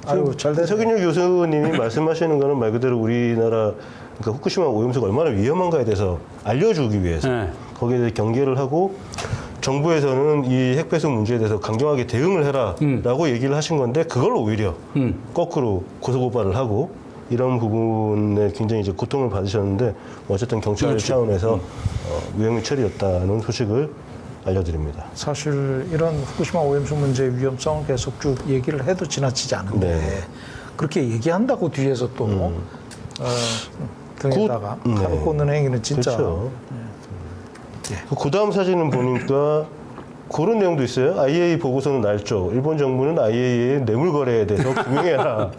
아유, 잘 됐네. 서균열 교수님이 말씀하시는 거는 말 그대로 우리나라 그러니까 후쿠시마 오염수가 얼마나 위험한가에 대해서 알려주기 위해서 네. 거기에 대해 경계를 하고 정부에서는 이 핵폐수 문제에 대해서 강경하게 대응을 해라라고 얘기를 하신 건데 그걸 오히려 거꾸로 고소고발을 하고 이런 부분에 굉장히 이제 고통을 받으셨는데 어쨌든 경찰 차원에서 무혐의 처리였다는 소식을 알려드립니다. 사실 이런 후쿠시마 오염수 문제의 위험성을 계속 쭉 얘기를 해도 지나치지 않은데 네. 그렇게 얘기한다고 뒤에서 또 등에다가 칼을 꽂는 행위는 진짜 그렇죠. 그 다음 사진은 보니까 그런 내용도 있어요. IAEA 보고서는 날조. 일본 정부는 IAEA의 뇌물 거래에 대해서 규명해라.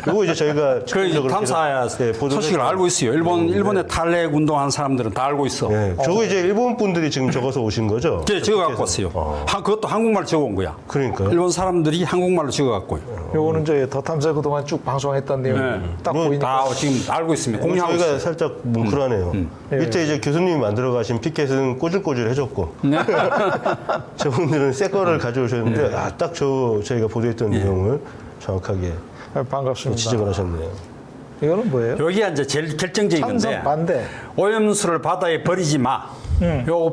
이거 이제 저희가 그 탐사야 소식을 알고 있어요. 일본의 탈핵 운동하는 사람들은 다 알고 있어. 네, 저거 이제 일본 분들이 지금 적어서 오신 거죠? 네, 적어 갖고 왔어요. 그것도 한국말로 적어 온 거야. 그러니까요. 일본 사람들이 한국말로 적어 갖고. 요거는 이제 더 탐사 그동안 쭉 방송했던 내용 딱 보이니까 다 지금 알고 있습니다. 공유하고 저희가 있어요. 살짝 뭉클하네요. 밑에 이제 교수님이 만들어 가신 피켓은 꼬질꼬질 해줬고 저분들은 새 거를 가져오셨는데 딱 저희가 보도했던 내용을 정확하게 반갑습니다. 지적을 하셨네요. 이거는 뭐예요? 여기가 이제 제일 결정적인 건데 찬성 반대. 오염수를 바다에 버리지 마. 요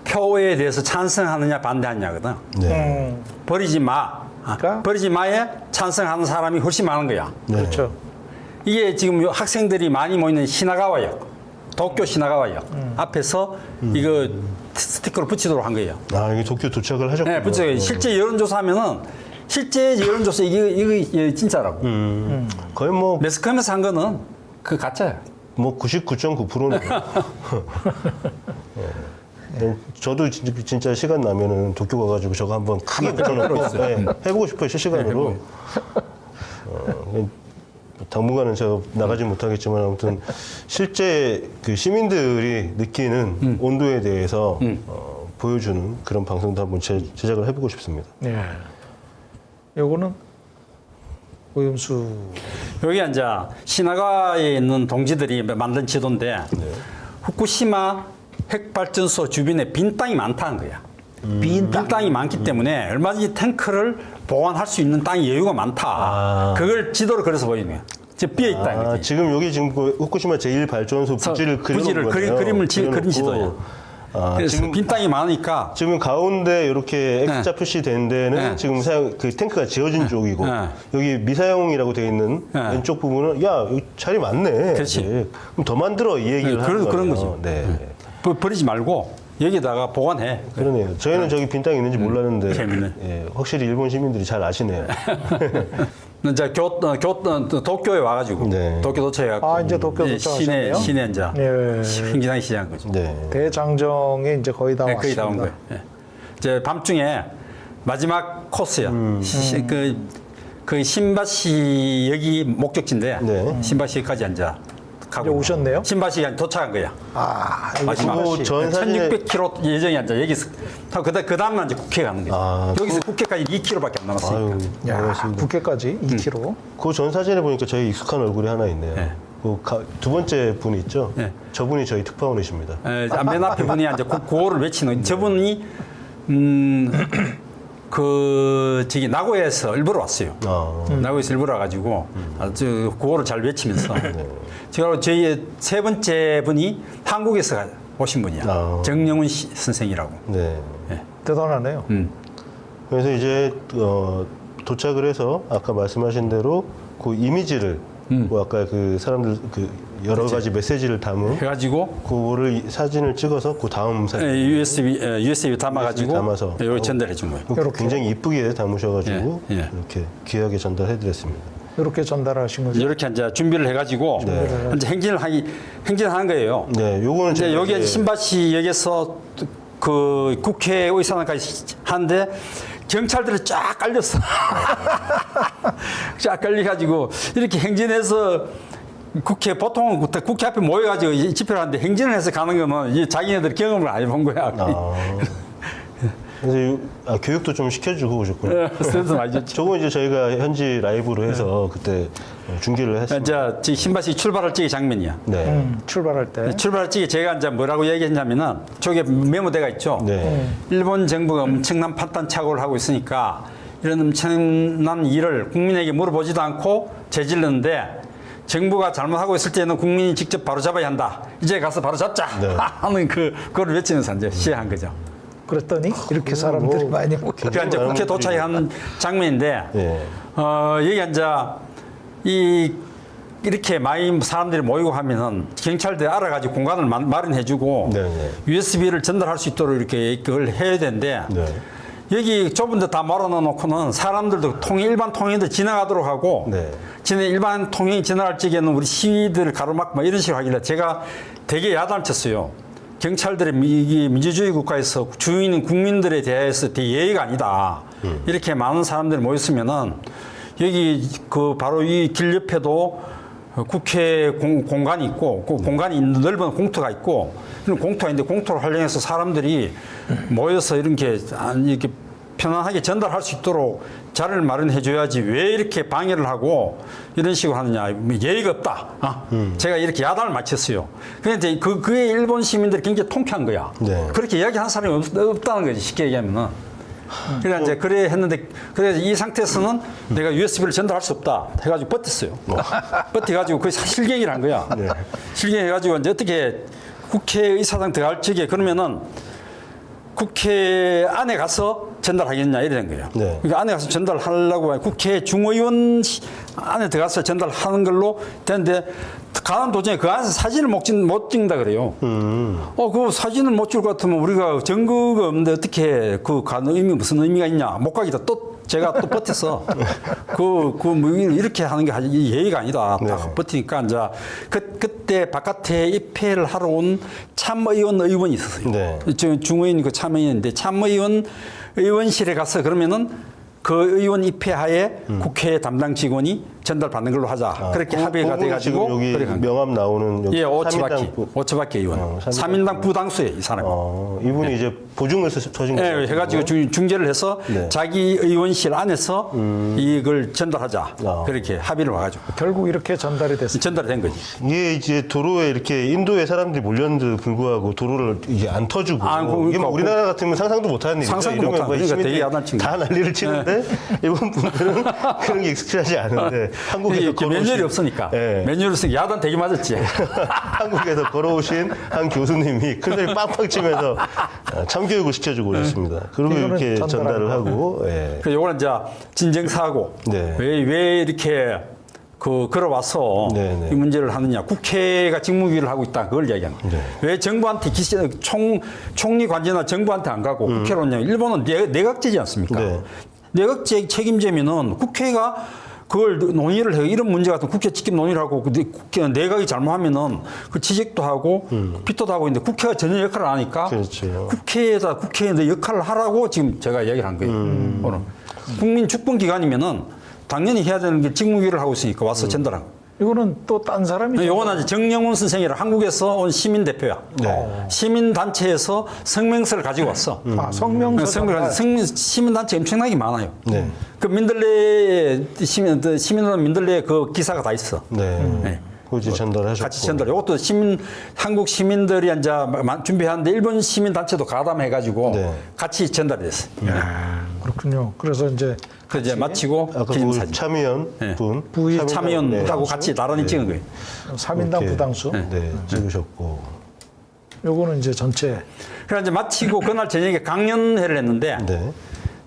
표에 대해서 찬성하느냐 반대하느냐거든. 네. 버리지 마. 그러니까? 버리지 마에 찬성하는 사람이 훨씬 많은 거야. 네. 그렇죠. 이게 지금 학생들이 많이 모이는 시나가와역. 도쿄 시나가와역 앞에서 이거 스티커를 붙이도록 한 거예요. 아, 이게 도쿄 도착을 하셨군요. 네, 붙여요. 실제 여론조사하면은 실제 여론조사 이거 진짜라고. 거의 뭐 매스컴에서 한 거는 그 가짜야. 99.9%는. 저도 진짜 시간 나면은 도쿄 가가지고 저거 한번 크게 붙여놓고 해보고 싶어요, 실시간으로. 당분간은 제가 나가지 못하겠지만 아무튼 실제 그 시민들이 느끼는 온도에 대해서 보여주는 그런 방송도 한번 제작을 해보고 싶습니다. 예. 요거는 오염수 여기 이제 시나가에 있는 동지들이 만든 지도인데 후쿠시마 핵발전소 주변에 빈 땅이 많다는 거야. 빈 땅이 많기 때문에 얼마든지 탱크를 보관할 수 있는 땅이 여유가 많다. 그걸 지도로 그려서 보이는 거야. 지금 비어 있다. 아, 지금 여기 지금 그 후쿠시마 제1발전소 부지를 그려놓은 거예요. 그림을 그린 지도야. 아, 그래서 지금 빈 땅이 많으니까 지금 가운데 이렇게 X자 표시된 데는 지금 그 탱크가 지어진 쪽이고 여기 미사용이라고 되어 있는 왼쪽 부분은 야 여기 자리 많네. 그렇지. 그럼 더 만들어 이 얘기를 하는 거예요. 그런 거죠. 네. 버리지 말고 여기다가 보관해. 그러네요. 저희는 저기 빈 땅이 있는지 몰랐는데 재밌네. 예, 확실히 일본 시민들이 잘 아시네요. 이제 도쿄에 와가지고 네. 도쿄 도착해갖고 아, 이제 도쿄 도착하셨네요? 시내 이제 예. 행진하기 시작한 거죠. 네. 대장정에 이제 거의 다 네, 왔습니다. 거의 다 온 거예요. 예. 이제 밤중에 마지막 코스야. 그 신바시 여기 목적지인데 네. 신바시까지 이제 가고 이제 오셨네요? 신바시에 도착한 거야. 아, 여기 마지막 그리고 전 사진에 1600km 예정이 앉아 여기서 그 다음날 이제 국회 가는 거죠. 아, 여기서 국회까지 2km밖에 안 남았으니까. 아유, 야, 반갑습니다. 국회까지 2km. 그 전 사진에 보니까 저희 익숙한 얼굴이 하나 있네요. 네. 두 번째 분이 있죠. 네. 저분이 저희 특파원이십니다. 맨 앞에 분이 이제 구호를 외치는 저분이 저기 나고야에서 일부러 왔어요. 나고야에서 일부러 와가지고 아주 구호를 잘 외치면서 제가 저희 세 번째 분이 한국에서 오신 분이야. 아. 정영훈 선생이라고. 네. 대단하네요. 그래서 이제 도착을 해서 아까 말씀하신 대로 그 이미지를 뭐 아까 그 사람들 그 여러 가지 메시지를 담은 해가지고 그거를 사진을 찍어서 그 다음 사진 USB 담아가지고 담아서 여기 전달해 준 거예요. 이렇게. 굉장히 이쁘게 담으셔가지고 예, 예. 이렇게 귀하게 전달해드렸습니다. 이렇게 전달하신 거죠. 이렇게 이제 준비를 해가지고 이제 행진하는 거예요. 네, 요거는 이제 제가 여기 이제 신바시역에서 그 국회의사당까지 하는데 경찰들이 쫙 깔렸어. 쫙 깔려가지고 이렇게 행진해서 보통은 국회 앞에 모여가지고 집회를 하는데 행진을 해서 가는 거는 이 자기네들 경험을 안 해본 거야. 그래서 교육도 좀 시켜주고 오셨군요. 스트레스 많이 줬죠. 저거 이제 저희가 현지 라이브로 해서 그때 중계를 했습니다. 이제 신바시 출발할 적의 장면이야. 네. 출발할 때. 출발할 적에 제가 이제 뭐라고 얘기했냐면은 저게 메모대가 있죠. 네. 일본 정부가 엄청난 판단 착오를 하고 있으니까 이런 엄청난 일을 국민에게 물어보지도 않고 저질렀는데 정부가 잘못하고 있을 때는 국민이 직접 바로잡아야 한다. 이제 가서 바로잡자 네. 하는 그걸 외치면서 이제 시행한 거죠. 그랬더니 이렇게 사람들이 뭐 많이 그게 이제 국회 도착한 장면인데 네. 여기 이제 이렇게 많이 사람들이 모이고 하면은 경찰들이 알아가지고 공간을 마련해주고 네, 네. USB를 전달할 수 있도록 이렇게 그걸 해야 되는데 네. 여기 좁은 데 다 몰아넣어놓고는 사람들도 일반 통행도 지나가도록 하고 네. 일반 통행이 지나갈 적에는 우리 시위들을 가로막고 막 이런 식으로 하길래 제가 되게 야단을 쳤어요. 경찰들이 이 민주주의 국가에서 주인인 국민들에 대해서 되게 예의가 아니다. 이렇게 많은 사람들이 모였으면은 여기 그 바로 이 길 옆에도 국회 공간이 있고 그 공간이 넓은 공터가 있고 이런 공터가 있는데 공터를 활용해서 사람들이 모여서 이렇게 편안하게 전달할 수 있도록 자리를 마련해 줘야지 왜 이렇게 방해를 하고 이런 식으로 하느냐. 예의가 없다. 제가 이렇게 야단을 맞췄어요. 그런데 그게 일본 시민들이 굉장히 통쾌한 거야. 네. 그렇게 이야기하는 사람이 없다는 거지, 쉽게 얘기하면은. 그래 이제 그래 했는데 그래서 이 상태에서는 내가 USB를 전달할 수 없다 해가지고 버텼어요. 버텨가지고 거의 실갱이를 한 거야. 네. 실갱해가지고 이제 어떻게 국회의사당 들어갈 적에 그러면은 국회 안에 가서 전달하겠냐 이래 된 거예요. 네. 그러니까 안에 가서 전달하려고 국회 중의원 안에 들어가서 전달하는 걸로 되는데 가는 도중에 그 안에서 사진을 못 찍는다 그래요. 그 사진을 못 찍을 것 같으면 우리가 증거가 없는데 어떻게 그 가는 의미 무슨 의미가 있냐? 못 가기다 또 제가 또 버텼어. 뭐 이렇게 하는 게 예의가 아니다. 딱 버티니까 이제 그때 바깥에 입회를 하러 온 의원이 있었어요. 네. 중의원 그 참의원인데 의원실에 가서 그러면은 그 의원 입회하에 국회 담당 직원이 전달받는 걸로 하자. 그렇게 합의가 돼가지고 여기 그렇게 간 명함 나오는 여기 예, 삼인당 오츠바키 의원. 3인당 부당수예요, 이 사람이. 이분이 이제 보증을 서신 예, 거죠. 해가지고 중재를 해서 네. 자기 의원실 안에서 이걸 전달하자. 그렇게 합의를 와가지고 결국 이렇게 전달이 됐습니다. 전달이 된 거지. 이게 이제 도로에 이렇게 인도에 사람들이 몰렸는데도 불구하고 도로를 이제 안 터주고 이게 뭐 우리나라 같으면 상상도 못하는 일이죠. 상상도 이러면 못하는 뭐 그러니까 되게 시민들이 야단친 다 난리를 치는데 일본 분들은 그런 게 익숙하지 않은데 한국에서 매뉴얼이 없으니까. 예. 매뉴얼이 없으니까 야단 되게 맞았지. 한국에서 걸어오신 한 교수님이 큰소리 빵빵 치면서 참교육을 시켜주고 오셨습니다. 그리고 이거는 이렇게 전달을 하고 예. 그 요거는 이제 진정사고. 네. 왜 이렇게 걸어와서 네. 이 문제를 하느냐. 국회가 직무유기를 하고 있다. 그걸 이야기하는 거예요. 네. 왜 정부한테 총리 관제나 정부한테 안 가고 국회로 오냐. 일본은 내각제지 않습니까? 네. 내각제 책임제면은 국회가 그걸 논의를 해요. 이런 문제 같은 국회 직접 논의를 하고 국회가 내각이 잘못하면은 그 지적도 하고 비토도 하고 있는데 국회가 전혀 역할을 안 하니까 그렇죠. 국회의 역할을 하라고 지금 제가 이야기를 한 거예요. 오늘 국민 축복 기관이면은 당연히 해야 되는 게 직무유기를 하고 있으니까 와서 전달한 거예요. 이거는 또 딴 사람이 요거는 이제 정영훈 선생이라 한국에서 온 시민 대표야. 시민 단체에서 성명서를 가지고 왔어. 성명서 시민 단체 엄청나게 많아요. 네. 그 민들레 시민은 민들레 그 기사가 다 있어. 네. 네. 그거 이제 전달하셨고. 같이 전달. 이것도 한국 시민들이 이제 준비하는데 일본 시민 단체도 가담해가지고 네. 같이 전달이 됐어. 그렇군요. 그래서 이제 그 이제 마치고 아까 기념사진. 참의원 네. 분, 참의원하고 같이 나란히 찍은 거예요. 3인당 이렇게. 부당수. 네, 찍으셨고. 요거는 이제 전체 그래 이제 마치고 그날 저녁에 강연회를 했는데 네.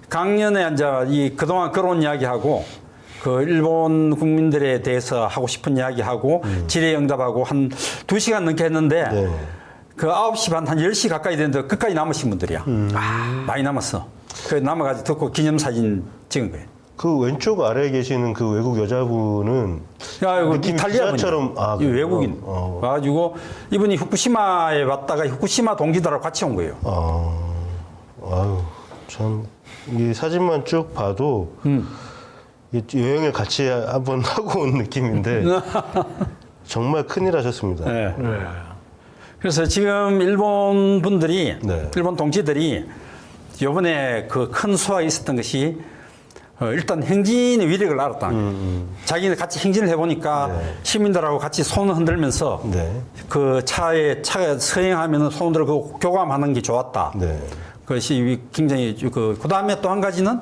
강연에 이제 그동안 걸어온 이야기하고 그 일본 국민들에 대해서 하고 싶은 이야기하고 질의응답하고 한 2시간 넘게 했는데 네. 그 9시 반 한 10시 가까이 됐는데 끝까지 남으신 분들이야. 많이 남았어. 그 남아가지고 듣고 기념사진 찍은 거예요. 그 왼쪽 아래에 계시는 그 외국 여자분은 이거 느낌이 이탈리아 기자처럼 이 외국인 와가지고 이분이 후쿠시마에 왔다가 후쿠시마 동지들하고 같이 온 거예요. 아유, 참, 이 사진만 쭉 봐도 이 여행을 같이 한번 하고 온 느낌인데 정말 큰일 하셨습니다. 네. 그래서 지금 일본 분들이 네. 일본 동지들이 이번에 그 큰 수확이 있었던 것이 일단 행진의 위력을 알았다. 자기네 같이 행진을 해보니까 네. 시민들하고 같이 손을 흔들면서 네. 그 차가 서행하면 손을 그 교감하는 게 좋았다. 네. 그것이 굉장히 그 다음에 또 한 가지는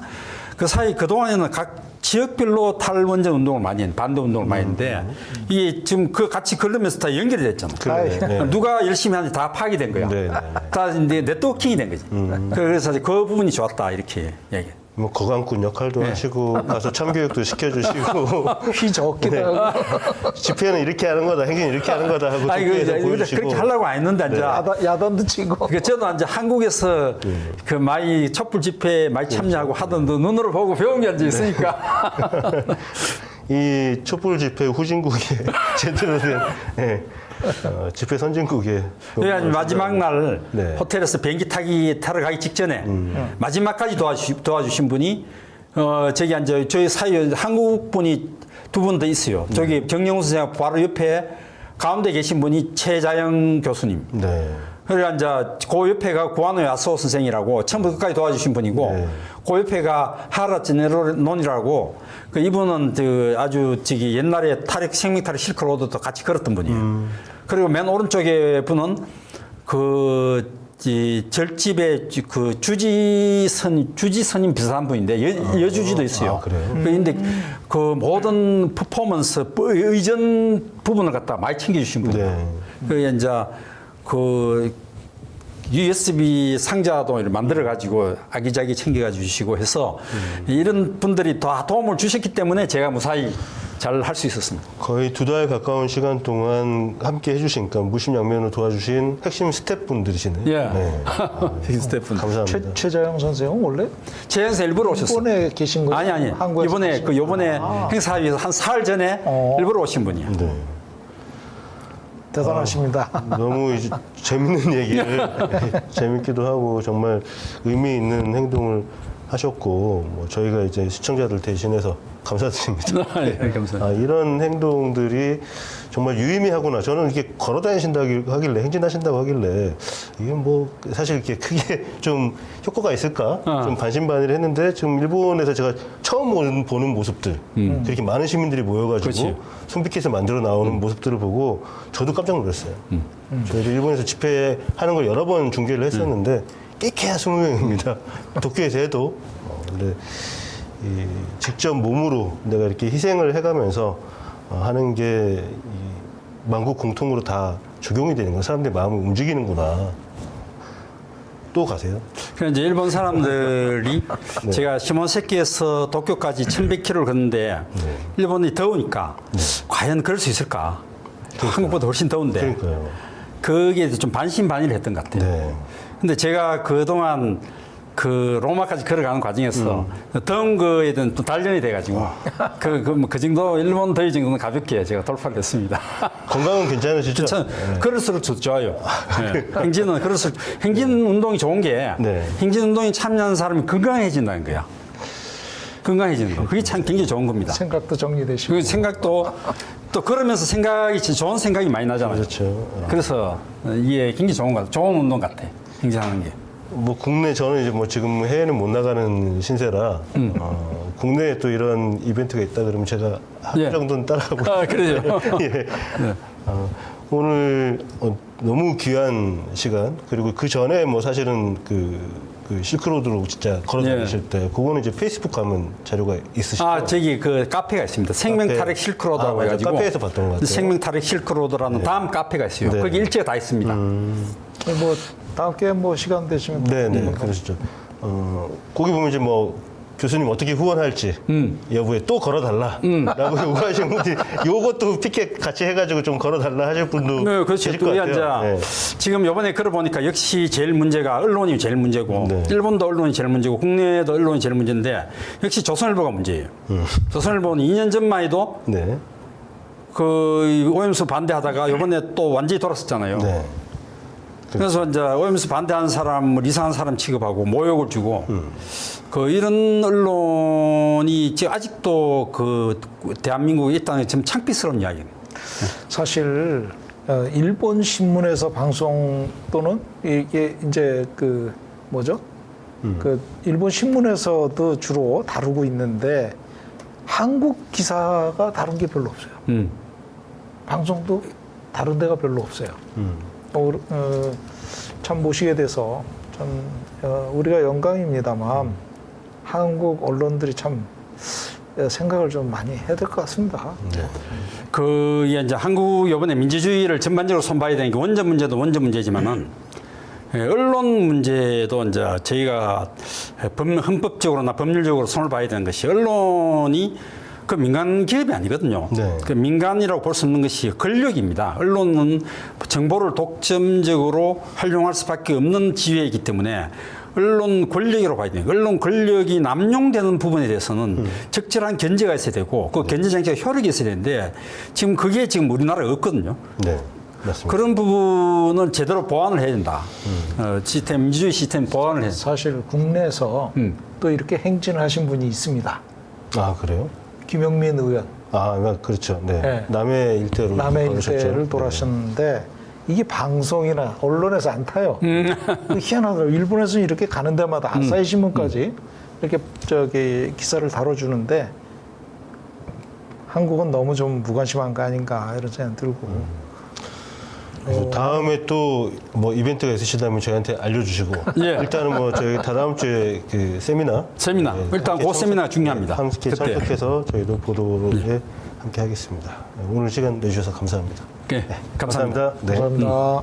그 사이 그동안에는 각 지역별로 탈원전 운동을 많이 했는데 반대 운동을 많이 했는데 이게 지금 그 같이 걸으면서 다 연결이 됐잖아. 그래, 네. 누가 열심히 하는지 다 파악이 된 거야. 네, 네, 네. 다 이제 네트워킹이 된 거지. 그래서 그 부분이 좋았다 이렇게 얘기해. 뭐 거강꾼 역할도 하시고 가서 참교육도 시켜주시고 휘저기도 하고 집회는 이렇게 하는 거다, 행진은 이렇게 하는 거다 하고 아니 도쿄에서 이거 보여주시고. 그렇게 하려고 안 했는데 이제 야단도 치고 그 저도 이제 한국에서 그 많이 촛불 집회에 많이 참여하고 하던 눈으로 보고 배운 게 이제 있으니까. 이 촛불 집회 후진국에 제대로 된 집회 선진국에 그래서 마지막 날 네. 호텔에서 비행기 타러 가기 직전에 마지막까지 도와주신 분이 저기 이제 저희 사이에 한국 분이 두 분 더 있어요. 저기 정영훈 선생 바로 옆에 가운데 계신 분이 최자영 교수님. 네. 그러니까 이제 그 옆에가 구아노 야스오 선생이라고 처음부터 끝까지 도와주신 분이고 네. 그 옆에가 하라 제네론이라고 그 이분은 아주 저기 옛날에 생명 탈핵 실크로드도 같이 걸었던 분이에요. 그리고 맨 오른쪽에 분은 절집의 그 주지선임 비슷한 분인데 여주지도 있어요. 아, 그래요? 그런데 그 모든 퍼포먼스 의전 부분을 갖다 많이 챙겨주신 분이에요. 네. 그 이제 그 USB 상자도 만들어 가지고 아기자기 챙겨 가지고 주시고 해서 이런 분들이 다 도움을 주셨기 때문에 제가 무사히 잘 할 수 있었습니다. 거의 2달 가까운 시간 동안 함께 해주시니까 무심양면으로 도와주신 핵심 스태프분들이시네요. 예. 네. 스태프분. 감사합니다. 최자영 선생은 원래 최연서 일부러 오셨어요. 일본에 계신 거죠? 아니 한국에서 이번에 계신 그 요번에 거죠? 행사하기 위해서 한 사흘 전에 일부러 오신 분이에요. 네. 대단하십니다. 너무 이제 재밌는 얘기를 재밌기도 하고 정말 의미 있는 행동을 하셨고 뭐 저희가 이제 시청자들 대신해서 감사드립니다. 예, 감사합니다. 아, 이런 행동들이 정말 유의미하구나. 저는 이렇게 걸어 다니신다고 하길래 행진하신다고 하길래 이게 뭐 사실 이렇게 크게 좀 효과가 있을까 좀 반신반의를 했는데 지금 일본에서 제가 처음 보는 모습들 그렇게 많은 시민들이 모여가지고 그렇지. 손피켓을 만들어 나오는 모습들을 보고 저도 깜짝 놀랐어요. 저희도 일본에서 집회하는 걸 여러 번 중계를 했었는데 끼케야 20명입니다. 도쿄에서 해도 근데 이 직접 몸으로 내가 이렇게 희생을 해가면서 하는 게 이 만국 공통으로 다 적용이 되는 거야. 사람들의 마음을 움직이는구나. 또 가세요? 그래서 이제 일본 사람들이 네. 제가 시모세키에서 도쿄까지 1100km를 걷는데 일본이 더우니까 과연 그럴 수 있을까? 한국보다 훨씬 더운데 그러니까요. 그게 좀 반신반의를 했던 것 같아요. 네. 근데 제가 그동안 그 로마까지 걸어가는 과정에서 더운 거에 대한 또 단련이 돼가지고 그 정도 일본 더위 정도는 가볍게 제가 돌파를 했습니다. 건강은 괜찮으시죠? 참 그럴수록 좋아요. 네. 행진은 그럴수록 행진 운동이 좋은 게 네. 행진 운동에 참여하는 사람이 건강해진다는 거야. 건강해지는 거. 그게 참 굉장히 좋은 겁니다. 생각도 정리되시고. 그 생각도 또 그러면서 생각이 좋은 생각이 많이 나잖아요. 그렇죠. 그래서 이게 굉장히 좋은 것 같아. 좋은 운동 같아. 행진하는 게. 뭐 국내 저는 이제 뭐 지금 해외는 못 나가는 신세라 국내에 또 이런 이벤트가 있다 그러면 제가 한 예. 정도는 따라가고 아, 그러죠. 예. 오늘 너무 귀한 시간 그리고 그 전에 뭐 사실은 그 실크로드로 진짜 걸어 다니실 예. 때 그거는 이제 페이스북 가면 자료가 있으시죠? 아, 저기 그 카페가 있습니다. 생명탈핵 카페. 실크로드라고 맞아요. 해가지고. 카페에서 봤던 것 같아요. 생명탈핵 실크로드라는 다음 카페가 있어요. 네. 거기 일제가 다 있습니다. 뭐 다음 기회에 뭐 시간 되시면 네네 그러시죠. 거기 보면 이제 뭐 교수님 어떻게 후원할지 여부에 또 걸어달라라고 요구하시는 분들이 요것도 피켓 같이 해가지고 좀 걸어달라 하실 분도 네, 그렇죠. 계실 또 것 이제 같아요. 네. 지금 이번에 걸어보니까 역시 제일 문제가 언론이 제일 문제고 네. 일본도 언론이 제일 문제고 국내도 언론이 제일 문제인데 역시 조선일보가 문제예요. 조선일보는 2년 전만 해도 네. 그 오염수 반대하다가 이번에 또 완전히 돌았었잖아요. 네. 그래서 이제 오염수 반대하는 사람을 이상한 사람 취급하고 모욕을 주고 그 이런 언론이 지금 아직도 그 대한민국에 있다는 게 좀 창피스러운 이야기예요. 사실 일본 신문에서 방송 또는 이게 이제 그 뭐죠? 그 일본 신문에서도 주로 다루고 있는데 한국 기사가 다룬 게 별로 없어요. 방송도 다룬 데가 별로 없어요. 참 모시게 돼서 참 우리가 영광입니다만 한국 언론들이 참 생각을 좀 많이 해야 될 것 같습니다. 그 이제 한국 이번에 민주주의를 전반적으로 손봐야 되는 게 원전 문제도 원전 문제지만은 언론 문제도 이제 저희가 헌법적으로나 법률적으로 손을 봐야 되는 것이 언론이 그 민간 기업이 아니거든요. 네. 그 민간이라고 볼 수 없는 것이 권력입니다. 언론은 정보를 독점적으로 활용할 수밖에 없는 지위이기 때문에 언론 권력이라고 봐야 돼요. 언론 권력이 남용되는 부분에 대해서는 적절한 견제가 있어야 되고 그 견제 장치가 효력이 있어야 되는데 지금 그게 지금 우리나라에 없거든요. 네. 맞습니다. 그런 부분은 제대로 보완을 해야 된다. 시스템, 민주주의 시스템 보완을 해서. 사실 국내에서 또 이렇게 행진을 하신 분이 있습니다. 아 그래요? 김영민 의원. 그렇죠. 네. 네. 남해 일대로 남해 걸으셨죠. 일대를 돌아셨는데 이게 방송이나 언론에서 안 타요. 희한하더라고요. 일본에서는 이렇게 가는 데마다 아사히 신문까지 이렇게 저기 기사를 다뤄주는데 한국은 너무 좀 무관심한 거 아닌가 이런 생각 들고. 그래서 다음에 또 뭐 이벤트가 있으시다면 저희한테 알려주시고 예. 일단은 뭐 저희 다다음 주에 그 세미나 일단 그 세미나가 중요합니다. 함께 그때. 참석해서 저희도 보도에 함께 하겠습니다. 오늘 시간 내주셔서 감사합니다. 네, 감사합니다. 네. 감사합니다.